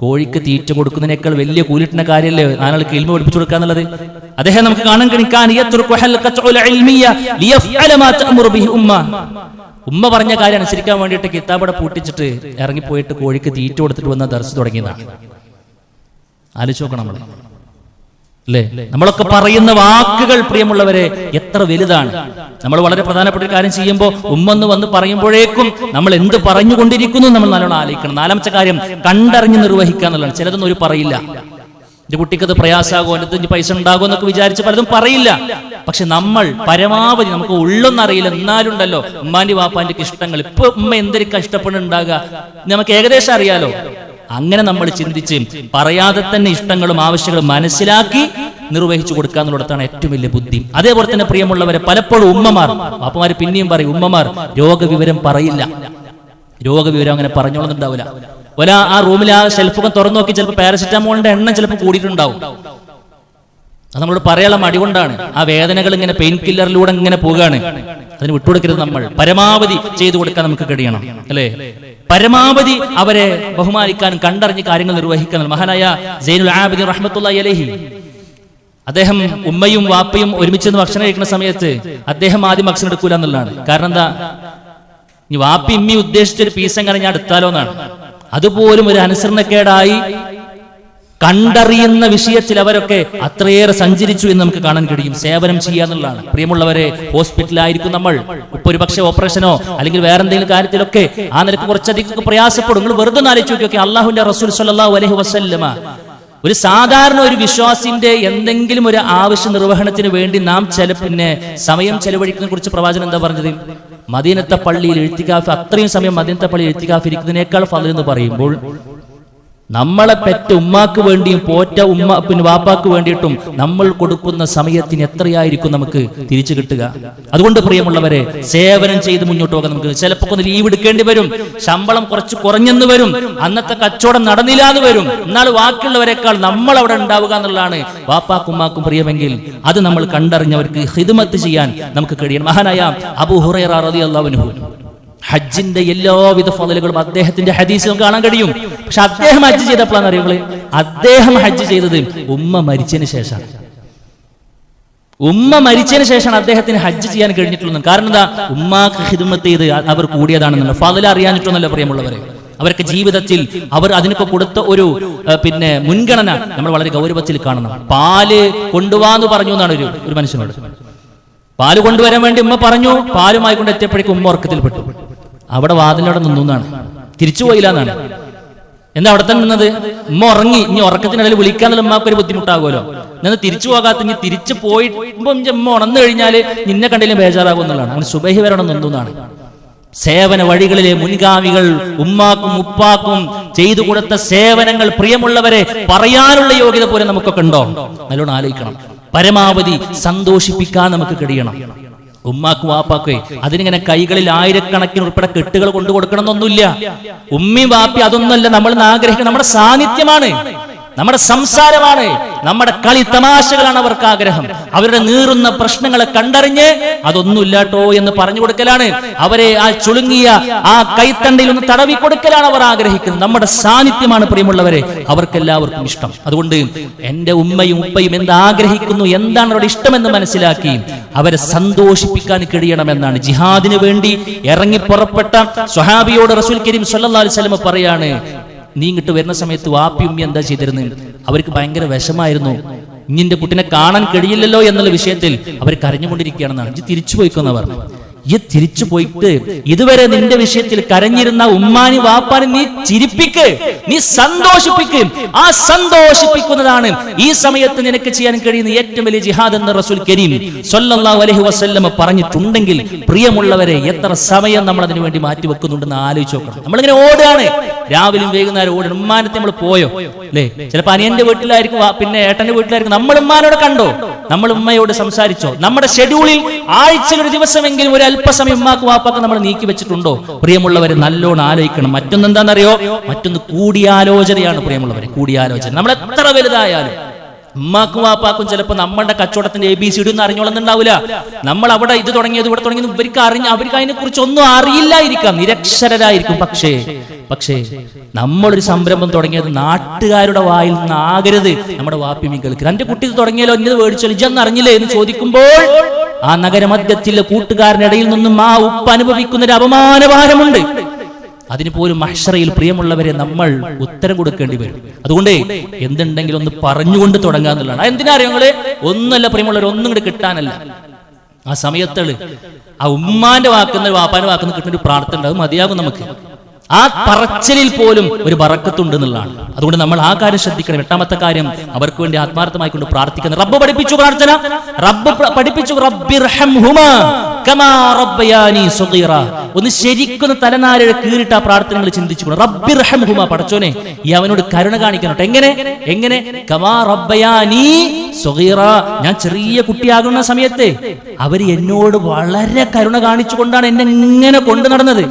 കോഴിക്ക് തീറ്റ കൊടുക്കുന്നതിനേക്കാൾ വലിയ കൂലിട്ടുന്ന കാര്യമല്ലേ നാലാൾക്ക് ഇൽമ പഠിപ്പിച്ചു കൊടുക്കാന്നുള്ളത്. അദ്ദേഹം നമുക്ക് കാണാൻ കഴിക്കാൻ, ഉമ്മ പറഞ്ഞ കാര്യം അനുസരിക്കാൻ വേണ്ടിയിട്ട് കിതാബടെ പൂട്ടിച്ചിട്ട് ഇറങ്ങിപ്പോയിട്ട് കോഴിക്ക് തീറ്റ കൊടുത്തിട്ട് വന്ന ദർസ് തുടങ്ങിയതാണ്. ആലോചിച്ച് നോക്കണം നമ്മളെ, അല്ലേ? നമ്മളൊക്കെ പറയുന്ന വാക്കുകൾ, പ്രിയമുള്ളവരെ, എത്ര വലുതാണ്. നമ്മൾ വളരെ പ്രധാനപ്പെട്ട ഒരു കാര്യം ചെയ്യുമ്പോൾ ഉമ്മന്ന് വന്ന് പറയുമ്പോഴേക്കും നമ്മൾ എന്ത് പറഞ്ഞുകൊണ്ടിരിക്കുന്നു നമ്മൾ നല്ലോണം ആലോചിക്കണം. നാലാമത്തെ കാര്യം, കണ്ടറിഞ്ഞ് നിർവഹിക്കുക എന്നുള്ളതാണ്. ചിലതൊന്നും ഒരു പറയില്ല, എന്റെ കുട്ടിക്കത് പ്രയാസാകോ, എൻ്റെ പൈസ ഉണ്ടാകുമോ എന്നൊക്കെ വിചാരിച്ച് പലതും പറയില്ല. പക്ഷെ നമ്മൾ പരമാവധി, നമുക്ക് ഉള്ളൊന്നറിയില്ല, എന്നാലുണ്ടല്ലോ ഉമ്മാന്റെ വാപ്പാന്റെ ഇഷ്ടങ്ങൾ, ഇപ്പൊ ഉമ്മ എന്തൊക്കെ ഇഷ്ടപ്പെടുന്നുണ്ടാകുക നമുക്ക് ഏകദേശം അറിയാലോ. അങ്ങനെ നമ്മൾ ചിന്തിച്ച് പറയാതെ തന്നെ ഇഷ്ടങ്ങളും ആവശ്യങ്ങളും മനസ്സിലാക്കി നിർവഹിച്ചു കൊടുക്കുക എന്നുള്ളതാണ് ഏറ്റവും വലിയ ബുദ്ധി. അതേപോലെ തന്നെ പ്രിയമുള്ളവരെ, പലപ്പോഴും ഉമ്മമാർ, വാപ്പമാര് പിന്നെയും പറയും, ഉമ്മമാർ രോഗവിവരം പറയില്ല. രോഗവിവരം അങ്ങനെ പറഞ്ഞോളന്നുണ്ടാവില്ല. ഒല ആ റൂമിൽ ആ ഷെൽഫൊക്കെ തുറന്നു നോക്കി ചിലപ്പോൾ പാരസിറ്റമോളിന്റെ എണ്ണം ചിലപ്പോൾ കൂടിയിട്ടുണ്ടാവും. അത് നമ്മളോട് പറയാനുള്ള മടി കൊണ്ടാണ്. ആ വേദനകൾ ഇങ്ങനെ പെയിൻ കില്ലറിലൂടെ ഇങ്ങനെ പോവുകയാണ്. അതിന് വിട്ടുകൊടുക്കരുത്. നമ്മൾ പരമാവധി ചെയ്തു കൊടുക്കാൻ നമുക്ക് കഴിയണം, അല്ലേ? പരമാവധി അവരെ ബഹുമാനിക്കാനും കണ്ടറിഞ്ഞ് കാര്യങ്ങൾ നിർവഹിക്കാനും. മഹാനായ സൈനുൽ ആബിദീൻ റഹ്മത്തുള്ളാഹി അലൈഹി, അദ്ദേഹം ഉമ്മയും വാപ്പയും ഒരുമിച്ച് ഭക്ഷണം കഴിക്കുന്ന സമയത്ത് അദ്ദേഹം ആദ്യം ഭക്ഷണം എടുക്കൂല എന്നുള്ളതാണ്. കാരണം എന്താ? ഈ വാപ്പി ഇമ്മി ഉദ്ദേശിച്ചൊരു പീസെങ്ങനെ ഞാൻ എടുത്താലോ എന്നാണ്. അതുപോലും ഒരു അനുസരണക്കേടായി കണ്ടറിയുന്ന വിഷയത്തിൽ അവരൊക്കെ അത്രയേറെ സഞ്ചരിച്ചു എന്ന് നമുക്ക് കാണാൻ കഴിയും. സേവനം ചെയ്യാന്നുള്ളതാണ്. പ്രിയമുള്ളവരെ, ഹോസ്പിറ്റലായിരിക്കും നമ്മൾ, ഇപ്പൊ ഒരു പക്ഷേ ഓപ്പറേഷനോ അല്ലെങ്കിൽ വേറെ എന്തെങ്കിലും കാര്യത്തിലൊക്കെ ആ നിലക്ക് കുറച്ചധികം പ്രയാസപ്പെടും. നിങ്ങൾ വെറുതെ ആലോചിച്ച് നോക്കിയൊക്കെ അള്ളാഹുവിന്റെ റസൂൽ സ്വല്ലല്ലാഹു അലൈഹി വസല്ലമ ഒരു സാധാരണ ഒരു വിശ്വാസിന്റെ എന്തെങ്കിലും ഒരു ആവശ്യ നിർവഹണത്തിന് വേണ്ടി നാം സമയം ചെലവഴിക്കുന്നതിനെ കുറിച്ച് പ്രവാചകൻ എന്താ പറഞ്ഞത്? മദീനത്തെ പള്ളിയിൽ ഇഴ്തികാഫ്, അത്രയും സമയം മദീനത്തെ പള്ളിയിൽ ഇഴ്തികാഫ് ഇരിക്കുന്നതിനേക്കാൾ ഫള് എന്ന് പറയുമ്പോൾ നമ്മളെ പെറ്റ ഉമ്മാക്ക് വേണ്ടിയും പോറ്റ വാപ്പാക്ക് വേണ്ടിയിട്ടും നമ്മൾ കൊടുക്കുന്ന സമയത്തിന് എത്രയായിരിക്കും നമുക്ക് തിരിച്ചു കിട്ടുക? അതുകൊണ്ട് പ്രിയമുള്ളവരെ, സേവനം ചെയ്ത് മുന്നോട്ട് പോകാൻ നമുക്ക് ചിലപ്പോൾ ഒന്ന് ലീവ് എടുക്കേണ്ടി വരും, ശമ്പളം കുറച്ച് കുറഞ്ഞെന്ന് വരും, അന്നത്തെ കച്ചവടം നടന്നില്ല എന്ന് വരും. എന്നാൽ ബാക്കിയുള്ളവരെക്കാൾ നമ്മൾ അവിടെ ഉണ്ടാവുക എന്നുള്ളതാണ് വാപ്പാക്കും ഉമ്മാക്കും പ്രിയമെങ്കിൽ അത് നമ്മൾ കണ്ടറിഞ്ഞവർക്ക് ഖിദ്മത്ത് ചെയ്യാൻ നമുക്ക് കഴിയണം. മഹാനായ അബൂ ഹുറൈറ റളിയല്ലാഹു അൻഹു, ഹജ്ജിന്റെ എല്ലാവിധ ഫളലുകളും അദ്ദേഹത്തിന്റെ ഹദീസിൽ കാണാൻ കഴിയും. പക്ഷെ അദ്ദേഹം ഹജ്ജ് ചെയ്തപ്പോഴാണ് അറിയുന്നത്, അദ്ദേഹം ഹജ്ജ് ചെയ്തത് ഉമ്മ മരിച്ചതിന് ശേഷമാണ്. ഉമ്മ മരിച്ചതിന് ശേഷമാണ് അദ്ദേഹത്തിന് ഹജ്ജ് ചെയ്യാൻ കഴിഞ്ഞിട്ടുള്ളത്. കാരണം എന്താ? ഉമ്മാക്ക് ഖിദ്മത്ത് ചെയ്ത് അവർ കൂടിയതാണെന്നുള്ള ഫളൽ അറിയാഞ്ഞിട്ടൊന്നല്ല പ്രിയമുള്ളവരെ. അവർക്ക് ജീവിതത്തിൽ അവർ അതിനൊക്കെ കൊടുത്ത ഒരു മുൻഗണന നമ്മൾ വളരെ ഗൗരവത്തിൽ കാണണം. പാല് കൊണ്ടുപോവാന്ന് പറഞ്ഞു എന്നാണ് ഒരു മനുഷ്യനോട്. പാല് കൊണ്ടുവരാൻ വേണ്ടി ഉമ്മ പറഞ്ഞു. പാലുമായി കൊണ്ട് എത്തിയപ്പോഴേക്കും ഉമ്മ ഉറക്കത്തിൽപ്പെട്ടു. അവിടെ വാതിലവിടെ നിന്നു എന്നാണ്, തിരിച്ചുപോയില്ല എന്നാണ്. എന്താ അവിടെ തന്നെ നിന്നത്? ഉമ്മ ഉറങ്ങി. ഇനി ഉറക്കത്തിനിടയിൽ വിളിക്കാന്നുള്ള ഉമ്മാക്ക് ഒരു ബുദ്ധിമുട്ടാകുമല്ലോ. നിന്ന് തിരിച്ചു പോകാത്ത, ഇനി തിരിച്ചു പോയിപ്പോ ഉമ്മ ഉണർന്നു കഴിഞ്ഞാൽ നിന്നെ കണ്ടില്ലേ ബേജാറാകും എന്നുള്ളതാണ്. അങ്ങനെ സുബഹി വരെ അവിടെ നിന്നു എന്നാണ്. സേവന വഴികളിലെ മുൻഗാമികൾ ഉമ്മാക്കും ഉപ്പാക്കും ചെയ്തു കൊടുത്ത സേവനങ്ങൾ പ്രിയമുള്ളവരെ പറയാനുള്ള യോഗ്യത പോലെ നമുക്കൊക്കെ ഉണ്ടോ? നല്ലോണം ആലോചിക്കണം. പരമാവധി സന്തോഷിപ്പിക്കാൻ നമുക്ക് കഴിയണം. ഉമ്മാക്കും വാപ്പാക്കേ അതിനിങ്ങനെ കൈകളിൽ ആയിരക്കണക്കിന് ഉൾപ്പെടെ കെട്ടുകൾ കൊണ്ടു കൊടുക്കണം എന്നൊന്നുമില്ല. ഉമ്മയും വാപ്പി അതൊന്നുമല്ല നമ്മൾ ആഗ്രഹിക്കുന്നത്. നമ്മുടെ സാന്നിധ്യമാണ്, നമ്മുടെ സംസാരമാണ്, നമ്മുടെ കളി തമാശകളാണ് അവർക്ക് ആഗ്രഹം. അവരുടെ നീറുന്ന പ്രശ്നങ്ങളെ കണ്ടറിഞ്ഞ് അതൊന്നുമില്ലാട്ടോ എന്ന് പറഞ്ഞു കൊടുക്കലാണ്. അവരെ ആ ചുളുങ്ങിയ ആ കൈത്തണ്ടയിൽ ഒന്ന് തടവി കൊടുക്കലാണ് അവർ ആഗ്രഹിക്കുന്നത്. നമ്മുടെ സാന്നിധ്യമാണ് പ്രിയമുള്ളവരെ അവർക്കെല്ലാവർക്കും ഇഷ്ടം. അതുകൊണ്ട് എന്റെ ഉമ്മയും ഉപ്പയും എന്താഗ്രഹിക്കുന്നു, എന്താണ് അവരുടെ ഇഷ്ടമെന്ന് മനസ്സിലാക്കി അവരെ സന്തോഷിപ്പിക്കാൻ കഴിയണമെന്നാണ്. ജിഹാദിന് വേണ്ടി ഇറങ്ങി പുറപ്പെട്ട സ്വഹാബിയോട് റസൂൽ കരീം സ്വല്ലല്ലാഹു അലൈഹി വസല്ലം പറയാണ്, നീ ഇങ്ങോട്ട് വരുന്ന സമയത്ത് വാപ്പി ഉമ്മി എന്താ ചെയ്തിരുന്നത്? അവർക്ക് ഭയങ്കര വിഷമായിരുന്നു. ഇനിന്റെ കുട്ടിനെ കാണാൻ കഴിയില്ലല്ലോ എന്നുള്ള വിഷയത്തിൽ അവർ കരഞ്ഞുകൊണ്ടിരിക്കുകയാണെന്നാണ്. ഇത് തിരിച്ചു പോയിക്കൊന്ന പറഞ്ഞു. ഈ തിരിച്ചു പോയിട്ട് ഇതുവരെ നിന്റെ വിഷയത്തിൽ കരഞ്ഞിരുന്ന ഉമ്മാനി വാപ്പാനി നീ ചിരിപ്പിക്ക്, നീ സന്തോഷിപ്പിക്ക്. ആ സന്തോഷിപ്പിക്കുന്നതാണ് ഈ സമയത്ത് നിനക്ക് ചെയ്യാൻ കഴിയുന്ന ഏറ്റവും വലിയ ജിഹാദ് എന്ന് റസൂൽ കരീം സ്വല്ലല്ലാഹു അലൈഹി വസല്ലം പറഞ്ഞിട്ടുണ്ടെങ്കിൽ പ്രിയമുള്ളവരെ, എത്ര സമയം നമ്മൾ അതിനു വേണ്ടി മാറ്റി വെക്കുന്നുണ്ടെന്ന് ആലോചിച്ച് നോക്കണം. നമ്മളിങ്ങനെ ഓടുകയാണ്, രാവിലെയും വൈകുന്നേരം ഓടും. ഉമ്മാനത്തെ നമ്മൾ പോയോ അല്ലേ? ചിലപ്പോൾ അനിയന്റെ വീട്ടിലായിരിക്കും, ഏട്ടന്റെ വീട്ടിലായിരിക്കും. നമ്മൾ ഉമ്മാനോട് കണ്ടോ? നമ്മൾ ഉമ്മയോട് സംസാരിച്ചോ? നമ്മുടെ ഷെഡ്യൂളിൽ ആഴ്ചയിൽ ഒരു ദിവസമെങ്കിലും ഒരു അല്പസമയം ഉമ്മാക്ക് വാപ്പാക്ക് നമ്മൾ നീക്കി വെച്ചിട്ടുണ്ടോ? പ്രിയമുള്ളവരെ നല്ലോണം ആലോചിക്കണം. മറ്റൊന്ന് എന്താണെന്നറിയോ? മറ്റൊന്ന് കൂടിയാലോചനയാണ് പ്രിയമുള്ളവരെ. കൂടിയാലോചന നമ്മൾ എത്ര വലുതായാലും ഉമ്മാക്കും വാപ്പാക്കും ചിലപ്പോൾ നമ്മുടെ കച്ചവടത്തിന്റെ ABCD ഒന്നും അറിഞ്ഞോളന്നുണ്ടാവില്ല. നമ്മൾ അവിടെ ഇത് തുടങ്ങിയത് ഇവിടെ തുടങ്ങിയത് അവർക്ക് അതിനെ കുറിച്ച് ഒന്നും അറിയില്ലായിരിക്കാം, നിരക്ഷരരായിരിക്കും. പക്ഷേ നമ്മളൊരു സംരംഭം തുടങ്ങിയത് നാട്ടുകാരുടെ വായിൽ നിന്നാകരുത് നമ്മുടെ വാപ്പിമി കേൾക്കുക. എന്റെ കുട്ടി ഇത് തുടങ്ങിയാലോ, ഇന്നത് മേടിച്ചാലോ, ഇജൊന്നും അറിഞ്ഞില്ലേ എന്ന് ചോദിക്കുമ്പോൾ ആ നഗരമധ്യത്തിലെ കൂട്ടുകാരനിടയിൽ നിന്നും ആ ഉപ്പ് അനുഭവിക്കുന്ന ഒരു അപമാനഭാരമുണ്ട്. അതിന് പോലും മഹ്ശറയിൽ പ്രിയമുള്ളവരെ നമ്മൾ ഉത്തരം കൊടുക്കേണ്ടി വരും. അതുകൊണ്ട് എന്തുണ്ടെങ്കിലും ഒന്ന് പറഞ്ഞുകൊണ്ട് തുടങ്ങാന്നുള്ളതാണ്. എന്തിനാ അറിയങ്ങള്? ഒന്നുമല്ല പ്രിയമുള്ളവർ, ഒന്നും കൂടി കിട്ടാനല്ല. ആ സമയത്തുള്ള ആ ഉമ്മാന്റെ വാക്കുന്ന വാപ്പാന്റെ വാക്കുന്ന കിട്ടുന്ന ഒരു പ്രാർത്ഥന ഉണ്ട്, അത് മതിയാകും നമുക്ക്. ആ പറച്ചിലിൽ പോലും ഒരു ബറക്കത്തുണ്ട് എന്നുള്ളതാണ്. അതുകൊണ്ട് നമ്മൾ ആ കാര്യം ശ്രദ്ധിക്കണം. എട്ടാമത്തെ കാര്യം, അവർക്ക് വേണ്ടി ആത്മാർത്ഥമായി കൊണ്ട് പ്രാർത്ഥിക്കുന്നത്. റബ്ബ് പഠിപ്പിച്ചു പ്രാർത്ഥന, റബ്ബ് പഠിപ്പിച്ചു റബ്ബിർഹംഹുമാ കമാ റബ്ബയാനി സഗീറ. ഒന്ന് ശരിക്കും തലനാരിഴ കീറിട്ട് ആ പ്രാർത്ഥനകൾ ചിന്തിച്ചു. റബ്ബിർഹംഹുമാ, പടച്ചോനെ ഈ അവനോട് കരുണ കാണിക്കണം. എങ്ങനെ? കമാ റബ്ബയാനി സഗീറ, ഞാൻ ചെറിയ കുട്ടിയാകുന്ന സമയത്ത് അവര് എന്നോട് വളരെ കരുണ കാണിച്ചുകൊണ്ടാണ് എന്നെ ഇങ്ങനെ കൊണ്ടു നടന്നത്.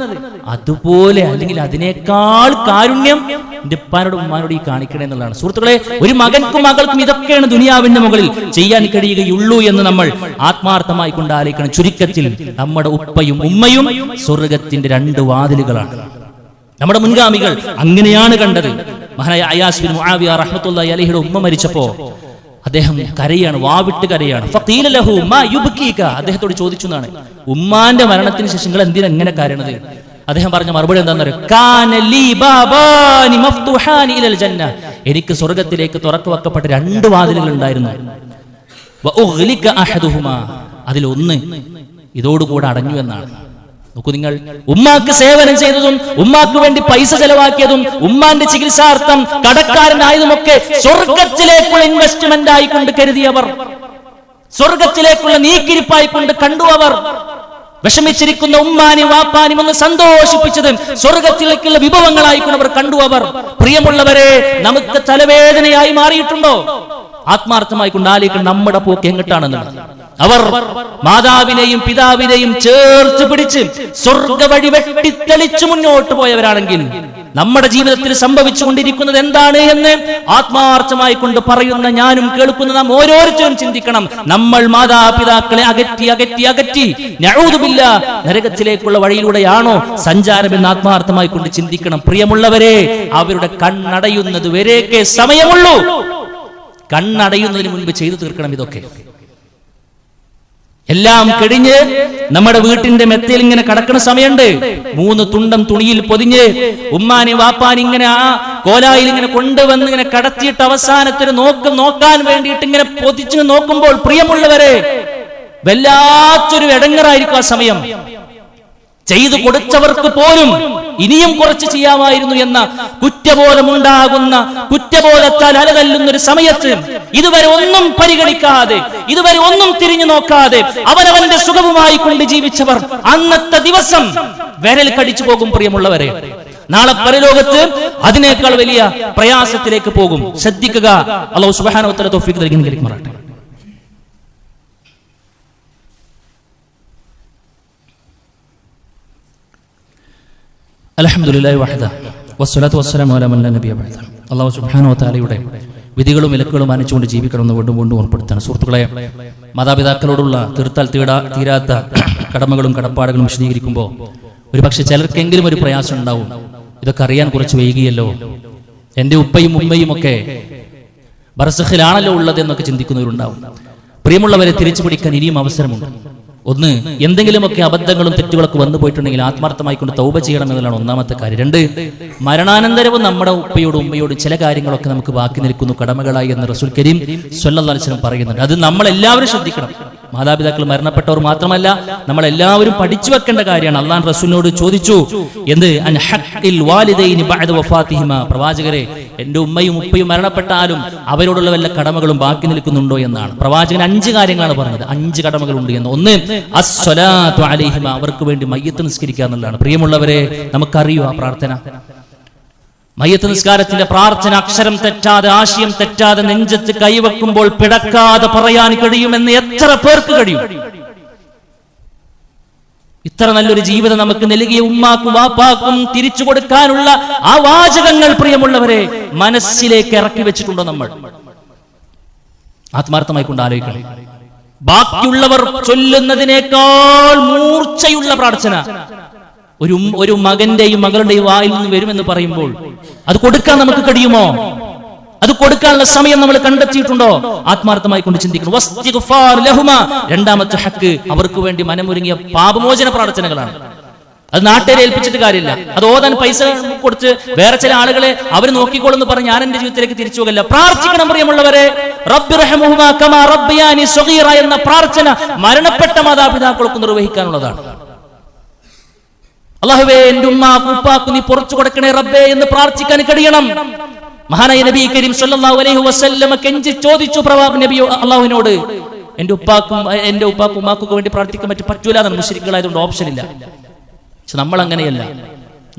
അതുപോലെ അല്ലെങ്കിൽ അതിനേക്കാൾ കാരുണ്യം എന്റെ ഉപ്പാനോടും ഉമ്മാനോടും ഈ കാണിക്കണേ എന്നുള്ളതാണ്. സുഹൃത്തുക്കളെ, ഒരു മകൻക്കും മകൾക്കും ഇതൊക്കെയാണ് ദുനിയാവിന്റെ മുകളിൽ ചെയ്യാൻ കഴിയുകയുള്ളൂ എന്ന് നമ്മൾ ആത്മാർത്ഥമായി കൊണ്ട് ആലോചിക്കണം. ചുരുക്കത്തിൽ നമ്മുടെ ഉപ്പയും ഉമ്മയും സ്വർഗത്തിന്റെ 2 വാതിലുകളാണ്. നമ്മുടെ മുൻഗാമികൾ അങ്ങനെയാണ് കണ്ടത്. മഹാനായ അയാസ് ബിൻ മുആവിയ റഹ്മത്തുള്ളാഹി അലൈഹിയുടെ ഉമ്മ മരിച്ചപ്പോ അദ്ദേഹം കരയാണ്, വാവിട്ട് കരയാണ്. ഫഖീല ലഹു മാ യുബ്കീക, അദ്ദേഹത്തോട് ചോദിച്ചു എന്നാണ്, ഉമ്മാന്റെ മരണത്തിന് ശേഷം നിങ്ങൾ എന്തിനാ ഇങ്ങനെ കരയണത്? അദ്ദേഹം പറഞ്ഞ മറുപടി എന്താണെന്ന് അറിയോ? കാന ലീ ബാബാനി മഫ്തുഹാനി ഇലൽ ജന്ന, എനിക്ക് സ്വർഗ്ഗത്തിലേക്ക് തുറന്നു വെക്കപ്പെട്ട 2 വാതിലുകൾ ഉണ്ടായിരുന്നു. വ ഉഗ്ലിക അഹദുഹുമാ, അതിലൊന്ന് ഇതോടുകൂടെ അടഞ്ഞു എന്നാണ്. നോക്കൂ നിങ്ങൾ, ഉമ്മാക്ക് സേവനം ചെയ്തതും ഉമ്മാക്ക് വേണ്ടി പൈസ ചെലവാക്കിയതും ഉമ്മാന്റെ ചികിത്സാർത്ഥം കടക്കാരനായതുമൊക്കെ സ്വർഗത്തിലേക്കുള്ള ഇൻവെസ്റ്റ്മെന്റ് ആയിക്കൊണ്ട് കരുതിയവർ, സ്വർഗത്തിലേക്കുള്ള നീക്കിരിപ്പായിക്കൊണ്ട് കണ്ടു അവർ. വിഷമിച്ചിരിക്കുന്ന ഉമ്മാനും വാപ്പാനും ഒന്ന് സന്തോഷിപ്പിച്ചത് സ്വർഗത്തിലേക്കുള്ള വിഭവങ്ങളായിക്കൊണ്ട് അവർ കണ്ടു അവർ. പ്രിയമുള്ളവരെ, നമുക്ക് തലവേദനയായി മാറിയിട്ടുണ്ടോ? ആത്മാർത്ഥമായി കൊണ്ട് ആലോചിക്കണം നമ്മുടെ പോക്ക് എങ്ങോട്ടാണെന്നുള്ളത്. അവർ മാതാവിനെയും പിതാവിനെയും ചേർത്ത് പിടിച്ച് സ്വർഗ വഴി വെട്ടിത്തെളിച്ചു മുന്നോട്ട് പോയവരാണെങ്കിൽ നമ്മുടെ ജീവിതത്തിൽ സംഭവിച്ചുകൊണ്ടിരിക്കുന്നത് എന്താണ് എന്ന് ആത്മാർത്ഥമായി കൊണ്ട് പറയുന്ന ഞാനും കേൾക്കുന്ന നാം ഓരോരുത്തരും ചിന്തിക്കണം. നമ്മൾ മാതാപിതാക്കളെ അകറ്റി അകറ്റി അകറ്റി നഊദു ബില്ലാഹ് നരകത്തിലേക്കുള്ള വഴിയിലൂടെയാണോ സഞ്ചാരമെന്ന് ആത്മാർത്ഥമായി കൊണ്ട് ചിന്തിക്കണം. പ്രിയമുള്ളവരെ, അവരുടെ കണ്ണടയുന്നത് വരെയൊക്കെ സമയമുള്ളൂ. കണ്ണടയുന്നതിന് മുൻപ് ചെയ്തു തീർക്കണം ഇതൊക്കെ. എല്ലാം കഴിഞ്ഞ് നമ്മുടെ വീട്ടിന്റെ മെത്തയിൽ ഇങ്ങനെ കിടക്കുന്ന സമയമുണ്ട്. 3 തുണ്ടം തുണിയിൽ പൊതിഞ്ഞ് ഉമ്മാനെ വാപ്പാനെ ഇങ്ങനെ ആ കോലായിൽ ഇങ്ങനെ കൊണ്ടുവന്ന് ഇങ്ങനെ കടത്തിയിട്ട് അവസാനത്തിന് നോക്കാൻ വേണ്ടിയിട്ട് ഇങ്ങനെ പൊതിച്ച് നോക്കുമ്പോൾ പ്രിയമുള്ളവരെ, വല്ലാത്തൊരു ഇടങ്ങറായിരിക്കും ആ സമയം. ചെയ്തു കൊടുത്തവർക്ക് പോലും ഇനിയും കുറച്ച് ചെയ്യാമായിരുന്നു എന്ന കുറ്റബോധമുണ്ടാകുന്ന, കുറ്റബോധത്താൽ അലതല്ലുന്ന ഒരു സമയത്ത് ഇതുവരെ ഒന്നും പരിഗണിക്കാതെ, ഇതുവരെ ഒന്നും തിരിഞ്ഞു നോക്കാതെ അവനവന്റെ സുഖവുമായി കൊണ്ട് ജീവിച്ചവർ അന്നത്തെ ദിവസം വിരൽ കടിച്ചു പോകും. പ്രിയമുള്ളവരെ, നാളെ പരലോകത്ത് അതിനേക്കാൾ വലിയ പ്രയാസത്തിലേക്ക് പോകും. ശ്രദ്ധിക്കുക. അല്ലാഹു സുബ്ഹാനഹു വ തആല തൗഫീഖ് നൽകി അനുഗ്രഹിക്കുമാറാകട്ടെ. അൽഹംദുലില്ലാഹി വഹദ വസ്സലാത്തു വസ്സലാമു അലാ മൻ ലാ നബിയ ബഅദ. അല്ലാഹു സുബ്ഹാനഹു വ തആലയുടെ വിധികളും വിലക്കുകളും മാനിച്ചുകൊണ്ട് ജീവിക്കണമെന്ന് വീണ്ടും വീണ്ടും ഓർപ്പെടുത്താണ്. സുഹൃത്തുക്കളെ, മാതാപിതാക്കളോടുള്ള തീരാത്ത കടമകളും കടപ്പാടുകളും വിശദീകരിക്കുമ്പോൾ ഒരുപക്ഷെ ചിലർക്കെങ്കിലും ഒരു പ്രയാസം ഉണ്ടാവും. ഇതൊക്കെ അറിയാൻ കുറച്ച് വൈകിയല്ലോ, എൻ്റെ ഉപ്പയും ഉമ്മയും ഒക്കെ ബർസഖിലാണല്ലോ ഉള്ളത് എന്നൊക്കെ ചിന്തിക്കുന്നവരുണ്ടാവും. പ്രിയമുള്ളവരെ, തിരിച്ചു പിടിക്കാൻ ഇനിയും അവസരമുണ്ട്. ഒന്ന്, എന്തെങ്കിലുമൊക്കെ അബദ്ധങ്ങളും തെറ്റുകളൊക്കെ വന്നു പോയിട്ടുണ്ടെങ്കിൽ ആത്മാർത്ഥമായി കൊണ്ട് തൗബ ചെയ്യണം എന്നതാണ് ഒന്നാമത്തെ കാര്യം. 2, മരണാനന്തരവും നമ്മുടെ ഉപ്പയോടും ഉമ്മയോടും ചില കാര്യങ്ങളൊക്കെ നമുക്ക് ബാക്കി നിൽക്കുന്നു കടമകളായി എന്ന് റസൂൽ കരീം സ്വല്ലല്ലാഹു അലൈഹി വസല്ലം പറയുന്നുണ്ട്. അത് നമ്മൾ എല്ലാവരും ശ്രദ്ധിക്കണം. മാതാപിതാക്കൾ മരണപ്പെട്ടവർ മാത്രമല്ല, നമ്മൾ എല്ലാവരും പഠിച്ചു വെക്കേണ്ട കാര്യമാണ്. അല്ലാഹു റസൂലിനോട് ചോദിച്ചു, എന്ത്? അൻ ഹഖ്ഖിൽ വാലിദൈനി ബഅദ വഫാതിഹിമാ, പ്രവാചകരെ, എൻ്റെ ഉമ്മയും ഉപ്പയും മരണപ്പെട്ടാലും അവരോടുള്ള വല്ല കടമകളും ബാക്കി നിൽക്കുന്നുണ്ടോ എന്നാണ്. പ്രവാചകൻ 5 കാര്യങ്ങളാണ് പറഞ്ഞത്. 5 കടമകളുണ്ട് എന്ന്. 1, അസ്സലാത്തു അലൈഹിമ, അവർക്ക് വേണ്ടി മയ്യത്ത് നിസ്കരിക്കുക എന്നുള്ളതാണ്. പ്രിയമുള്ളവരെ, നമുക്കറിയോ ആ പ്രാർത്ഥന? മയ്യത്ത് നിസ്കാരത്തിന്റെ പ്രാർത്ഥന അക്ഷരം തെറ്റാതെ, ആശയം തെറ്റാതെ, നെഞ്ചത്ത് കൈവെക്കുമ്പോൾ പിടക്കാതെ പറയാൻ കഴിയുമെന്ന് എത്ര പേർക്ക് കഴിയും? ഇത്ര നല്ലൊരു ജീവിതം നമുക്ക് നൽകിയ ഉമ്മാക്കും വാപ്പാക്കും തിരിച്ചു കൊടുക്കാനുള്ള ആ വാചകങ്ങൾ പ്രിയമുള്ളവരെ മനസ്സിലേക്ക് ഇറക്കി വെച്ചിട്ടുണ്ടോ നമ്മൾ? ആത്മാർത്ഥമായി കൊണ്ട് ആലോചിക്കണം. ബാക്കിയുള്ളവർ ചൊല്ലുന്നതിനേക്കാൾ മൂർച്ചയുള്ള പ്രാർത്ഥന ഒരു മകന്റെയും മകളുടെയും വായിൽ നിന്ന് വരുമെന്ന് പറയുമ്പോൾ അത് കൊടുക്കാൻ നമുക്ക് കഴിയുമോ? അത് കൊടുക്കാനുള്ള സമയം നമ്മൾ കണ്ടെത്തിയിട്ടുണ്ടോ? ആത്മാർത്ഥമായി കൊണ്ട് ചിന്തിക്കണം. വസ്തിഗ്ഫാർ ലഹുമാ, 2ാമത്തെ ഹക്ക് അവർക്ക് വേണ്ടി മനമൊരുങ്ങിയ പാപമോചന പ്രാർത്ഥനകളാണ്. അത് നാട്ടുകാരെ ഏൽപ്പിച്ചിട്ട് കാര്യമില്ല. അത് ഓതാൻ പൈസ കൊടുത്ത് വേറെ ചില ആളുകളെ അവർ നോക്കിക്കോളെന്ന് പറഞ്ഞ് ഞാൻ എന്റെ ജീവിതത്തിലേക്ക് തിരിച്ചു പോകല്ല. പ്രാർത്ഥിക്കണം പ്രിയമുള്ളവരെ. റബ്ബിർഹമുഹുമാ കമാ റബ്ബയാനി സഗീറ എന്ന പ്രാർത്ഥന മരണപ്പെട്ട മാതാപിതാക്കൾക്ക് നിർവഹിക്കാനുള്ളതാണ്. അല്ലാഹുവേ, എന്റെ ഉമ്മാക്കും ഉപ്പാക്കും നീ പുറത്തു കൊടുക്കണേ റബ്ബേ എന്ന് പ്രാർത്ഥിക്കാൻ കഴിയണം. മഹാനായ നബി കരീം സ്വല്ലല്ലാഹു അലൈഹി വസല്ലം കെഞ്ചി ചോദിച്ചു നബി അല്ലാഹുവിനോട്, എന്റെ ഉപ്പാക്കും ഉമ്മാക്കും വേണ്ടി പ്രാർത്ഥിക്കാൻ പറ്റൂല എന്നാണ്. മുശ്രിക്കുകളായതുകൊണ്ട് ഓപ്ഷൻ ഇല്ല. പക്ഷെ നമ്മൾ അങ്ങനെയല്ല.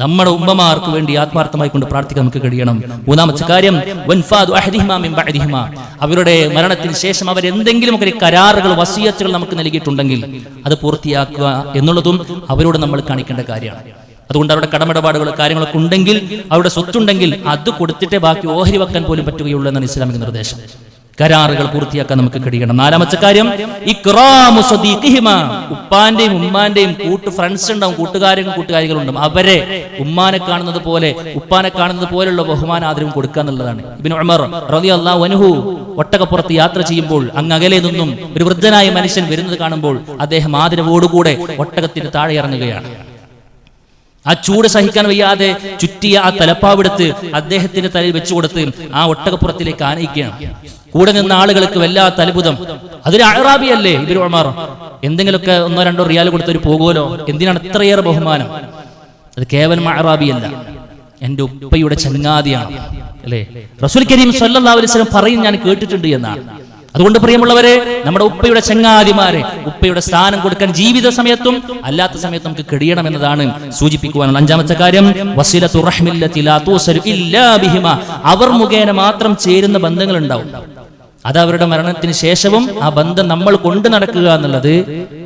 നമ്മുടെ ഉമ്മമാർക്ക് വേണ്ടി ആത്മാർത്ഥമായി കൊണ്ട് പ്രാർത്ഥിക്കാൻ നമുക്ക് കഴിയണം. 3ാമത്തെ കാര്യം, വൻഫാദു അഹദിഹിമാ മിൻ ബഅദിഹിമാ, അവരുടെ മരണത്തിന് ശേഷം അവരെന്തെങ്കിലും ഒക്കെ കരാറുകൾ, വസിയത്തുകൾ നമുക്ക് നൽകിയിട്ടുണ്ടെങ്കിൽ അത് പൂർത്തിയാക്കുക എന്നുള്ളതും അവരോട് നമ്മൾ കാണിക്കേണ്ട കാര്യമാണ്. അതുകൊണ്ട് അവരുടെ കടമിടപാടുകൾ കാര്യങ്ങളൊക്കെ ഉണ്ടെങ്കിൽ, അവരുടെ സ്വത്തുണ്ടെങ്കിൽ അത് കൊടുത്തിട്ടേ ബാക്കി ഓഹരി വെക്കാൻ പോലും പറ്റുകയുള്ളൂ എന്നാണ് ഇസ്ലാമിക നിർദ്ദേശം. കരാറുകൾ പൂർത്തിയാക്കാൻ നമുക്ക് കഴിയണം. നാലാമത്തെ കാര്യം ഇക്റാമു സദീഖിഹിമ. ഉപ്പാന്റെയും ഉമ്മാന്റെയും ഫ്രണ്ട്സ് ഉണ്ടാവും, കൂട്ടുകാരികളുണ്ടാവും. അവരെ ഉമ്മാനെ കാണുന്നത് പോലെ ഉപ്പാനെ കാണുന്നത് പോലെയുള്ള ബഹുമാന ആദരവും കൊടുക്കുക എന്നുള്ളതാണ്. ഇബ്നു ഉമർ റളിയല്ലാഹു അൻഹു ഒട്ടകപ്പുറത്ത് യാത്ര ചെയ്യുമ്പോൾ അങ്ങ് അകലെ നിന്നും ഒരു വൃദ്ധനായ മനുഷ്യൻ വരുന്നത് കാണുമ്പോൾ അദ്ദേഹം ആദരവോടുകൂടെ ഒട്ടകത്തിന് താഴെ ഇറങ്ങുകയാണ്. ആ ചൂട് സഹിക്കാൻ വയ്യാതെ ചുറ്റിയ ആ തലപ്പാവെടുത്ത് അദ്ദേഹത്തിന്റെ തലയിൽ വെച്ചുകൊടുത്ത് ആ ഒട്ടകപ്പുറത്തിലേക്ക് ആനയിക്കുകയാണ്. കൂടെ നിന്ന ആളുകൾക്ക് വല്ലാത്ത അത്ഭുതം. അതൊരു അഅറാബിയല്ലേ ഇബ്നു ഉമർ, എന്തെങ്കിലുമൊക്കെ 1-2 റിയാൽ കൊടുത്തൊരു പോകുമല്ലോ, എന്തിനാണ് ഇത്രയേറെ ബഹുമാനം? അത് കേവലം അഅറാബിയല്ല, എന്റെ ഉപ്പയുടെ ചങ്ങാതിയാണ് അല്ലേ. റസൂൽ കരീം സ്വല്ലല്ലാഹു അലൈഹി വസല്ലം പറയും ഞാൻ കേട്ടിട്ടുണ്ട് എന്നാണ്. അതുകൊണ്ട് പ്രിയമുള്ളവരെ, നമ്മുടെ ഉപ്പയുടെ ചങ്ങാതിമാരെ ഉപ്പയുടെ സ്ഥാനം കൊടുക്കാൻ ജീവിത സമയത്തും അല്ലാത്ത സമയത്തും നമുക്ക് കഴിയണം എന്നതാണ് സൂചിപ്പിക്കുവാനുള്ള 5ാമത്തെ കാര്യം. വസിലത്തു റഹ്മില്ലതി ലാ തുസലു ഇല്ലാ ബിഹിമ. അവർ മുഖേന മാത്രം ചേരുന്ന ബന്ധങ്ങൾ ഉണ്ടാവും. അത് അവരുടെ മരണത്തിന് ശേഷവും ആ ബന്ധം നമ്മൾ കൊണ്ടു നടക്കുക എന്നുള്ളത്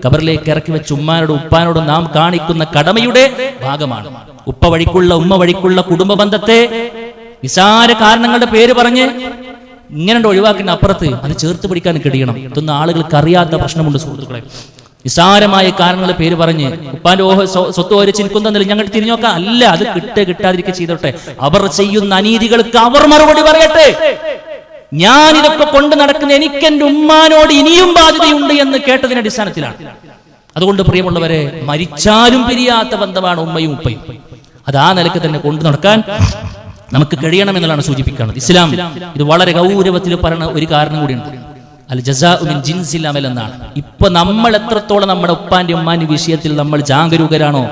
ഖബറിലേക്ക് ഇറക്കി വെച്ച് ഉമ്മാനോടും ഉപ്പാനോടും നാം കാണിക്കുന്ന കടമയുടെ ഭാഗമാണ്. ഉപ്പ വഴിക്കുള്ള ഉമ്മ വഴിക്കുള്ള കുടുംബ ബന്ധത്തെ നിസാര കാരണങ്ങളുടെ പേര് പറഞ്ഞ് ഇങ്ങനെ ഒഴിവാക്കുന്ന അപ്പുറത്ത് അത് ചേർത്ത് പിടിക്കാൻ കഴിയണം. ഇതൊന്നും ആളുകൾക്ക് അറിയാത്ത പ്രശ്നമുണ്ട് സുഹൃത്തുക്കളെ. നിസാരമായ കാരണങ്ങളുടെ പേര് പറഞ്ഞ് ഉപ്പാന്റെ സ്വത്ത് ഓരച്ചിരിക്കുന്നതിൽ ഞങ്ങൾ തിരിഞ്ഞു നോക്കാം. അല്ല, അത് കിട്ടാതിരിക്കെ ചെയ്തോട്ടെ. അവർ ചെയ്യുന്ന അനീതികൾക്ക് അവർ മറുപടി പറയട്ടെ. ഞാൻ ഇതൊക്കെ കൊണ്ട് നടക്കുന്ന എനിക്ക് എന്റെ ഉമ്മാനോട് ഇനിയും ബാധ്യതയുണ്ട് എന്ന് കേട്ടതിന്റെ അടിസ്ഥാനത്തിലാണ്. അതുകൊണ്ട് പ്രിയമുള്ളവരെ, മരിച്ചാലും പിരിയാത്ത ബന്ധമാണ് ഉമ്മയും ഉപ്പയും. അത് ആ നിലക്ക് തന്നെ കൊണ്ടു നടക്കാൻ നമുക്ക് കഴിയണമെന്നുള്ളതാണ് സൂചിപ്പിക്കുന്നത്. ഇസ്ലാം ഇത് വളരെ ഗൗരവത്തിൽ പറയുന്ന ഒരു കാരണം കൂടിയുണ്ട്. അൽ ജസാഉ മിൻ ജിൻസിൽ അമൽ എന്നാണ്. ഇപ്പൊ നമ്മൾ എത്രത്തോളം നമ്മുടെ ഉപ്പാന്റെ ഉമ്മാന്റെ വിഷയത്തിൽ നമ്മൾ ജാഗരൂകരാണോ,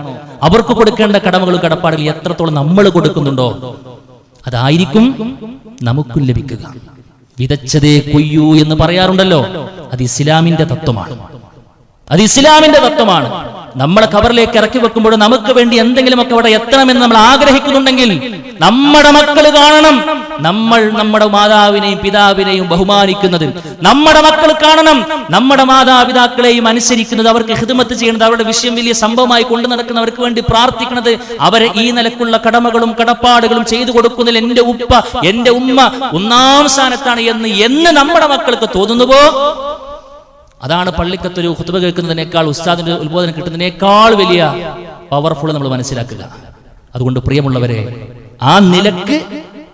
അവർക്ക് കൊടുക്കേണ്ട കടമകളും കടപ്പാടുകൾ എത്രത്തോളം നമ്മൾ കൊടുക്കുന്നുണ്ടോ, അതായിരിക്കും നമുക്കും ലഭിക്കുക. വിതച്ചതേ കൊയ്യൂ എന്ന് പറയാറുണ്ടല്ലോ, അത് ഇസ്ലാമിന്റെ തത്വമാണ്. അത് ഇസ്ലാമിന്റെ തത്വമാണ്. നമ്മളെ ഖബറിലേക്ക് ഇറക്കി വെക്കുമ്പോൾ നമുക്ക് വേണ്ടി എന്തെങ്കിലുമൊക്കെ അവിടെ എത്തണമെന്ന് നമ്മൾ ആഗ്രഹിക്കുന്നുണ്ടെങ്കിൽ നമ്മുടെ മക്കൾ കാണണം നമ്മൾ നമ്മുടെ മാതാവിനെയും പിതാവിനെയും ബഹുമാനിക്കുന്നത്. നമ്മുടെ മക്കൾ കാണണം നമ്മുടെ മാതാപിതാക്കളെയും അനുസരിക്കുന്നത്, അവർക്ക് ഖിദ്മത്ത് ചെയ്യുന്നത്, അവരുടെ വിഷയം വലിയ സംഭവമായി കൊണ്ടു നടക്കുന്നവർക്ക് വേണ്ടി പ്രാർത്ഥിക്കുന്നത്, അവരെ ഈ നിലക്കുള്ള കടമകളും കടപ്പാടുകളും ചെയ്തു കൊടുക്കുന്നതിൽ എന്റെ ഉപ്പ എന്റെ ഉമ്മ 1ാം സ്ഥാനത്താണ് എന്ന് നമ്മുടെ മക്കൾക്ക് തോന്നുന്നുവോ, അതാണ് പള്ളിക്കത്തൊരു ഖുത്ബ കേൾക്കുന്നതിനേക്കാൾ ഉസ്താദിന്റെ ഉത്ബോധനം കിട്ടുന്നതിനേക്കാൾ വലിയ പവർഫുൾ നമ്മൾ മനസ്സിലാക്കുക. അതുകൊണ്ട് പ്രിയമുള്ളവരെ, ആ നിലക്ക്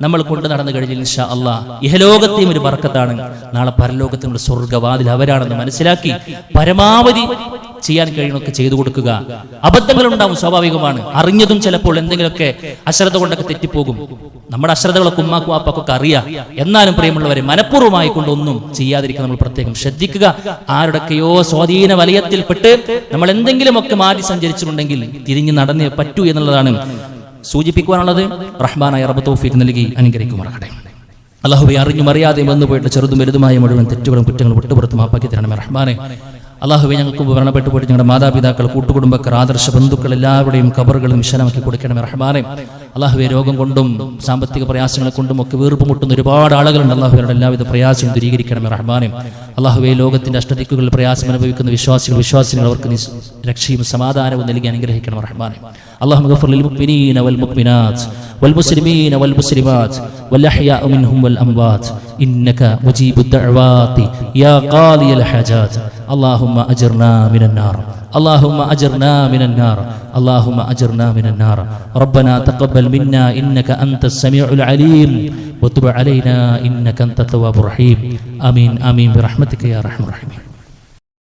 നമ്മൾ കൊണ്ടു നടന്നു കഴിഞ്ഞാൽ ഇൻഷാ അല്ലാഹ് ഇഹലോകത്തെയും ഒരു ബർക്കത്താണ്, നാളെ പരലോകത്തിനുള്ള സ്വർഗ്ഗവാതിൽ അവരാണെന്ന് മനസ്സിലാക്കി പരമാവധി ചെയ്യാൻ കഴിയുന്നൊക്കെ ചെയ്തു കൊടുക്കുക. അബദ്ധങ്ങൾ ഉണ്ടാവും, സ്വാഭാവികമാണ്. അറിഞ്ഞതും ചിലപ്പോൾ എന്തെങ്കിലുമൊക്കെ അശ്രദ്ധ കൊണ്ടൊക്കെ തെറ്റിപ്പോകും. നമ്മുടെ അശ്രദ്ധകളൊക്കെ ഉമ്മാക്കും വാപ്പാക്കൊക്കെ അറിയാം. എന്നാലും പ്രിയമുള്ളവരെ, മനഃപൂർവ്വമായി കൊണ്ടൊന്നും ചെയ്യാതിരിക്കാൻ നമ്മൾ പ്രത്യേകം ശ്രദ്ധിക്കുക. ആരുടെയൊക്കെയോ സ്വാധീന വലയത്തിൽപ്പെട്ട് നമ്മൾ എന്തെങ്കിലുമൊക്കെ മാറ്റി സഞ്ചരിച്ചിട്ടുണ്ടെങ്കിൽ തിരിഞ്ഞു നടന്നേ പറ്റൂ എന്നുള്ളതാണ് സൂചിപ്പിക്കുവാനുള്ളത്. റഹ്മാനായ റബ്ബ് തൗഫീഖ് നൽകി അനുഗ്രഹിക്കുമാറാകട്ടെ. അല്ലാഹുവേ, അറിഞ്ഞും അറിയാതെയും വന്നുപോയിട്ട് ചെറുതും വലുതുമായ മുഴുവൻ തെറ്റുകളും കുറ്റങ്ങളും വിട്ടുപുറത്ത് മാപ്പാക്കി തരണമേ റഹ്മാനെ. അല്ലാഹുവേ, ഞങ്ങൾക്ക് മരണപ്പെട്ടു പോയിട്ട് ഞങ്ങളുടെ മാതാപിതാക്കൾ, കൂട്ടുകുടുംബക്കാർ, ആദർശ ബന്ധുക്കൾ എല്ലാവരുടെയും ഖബറുകളും വിശാലമാക്കി കൊടുക്കണമേ റഹ്മാനെ. അല്ലാഹുവേ, രോഗം കൊണ്ടും സാമ്പത്തിക പ്രയാസങ്ങളെ കൊണ്ടും ഒക്കെ വീർപ്പുമുട്ടുന്ന ഒരുപാട് ആളുകളുണ്ട്. അല്ലാഹുവിനോട് എല്ലാവിധ പ്രയാസവും ദൂരീകരിക്കണമേ റഹ്മാനെ. അല്ലാഹുവേ, ലോകത്തിന്റെ അഷ്ടദിക്കുകളിൽ പ്രയാസം അനുഭവിക്കുന്ന വിശ്വാസികൾ അവർക്ക് രക്ഷയും സമാധാനവും നൽകി അനുഗ്രഹിക്കണം റഹ്മാനെ. اللهم اغفر للمؤمنين والمؤمنات والمسلمين والمسلمات والأحياء منهم والأموات إنك مجيب الدعوات يا قاضي الحاجات. اللهم أجرنا من النار، اللهم أجرنا من النار، اللهم أجرنا من النار. ربنا تقبل منا إنك أنت السميع العليم وتب علينا إنك أنت التواب الرحيم. آمين آمين برحمتك يا أرحم الراحمين.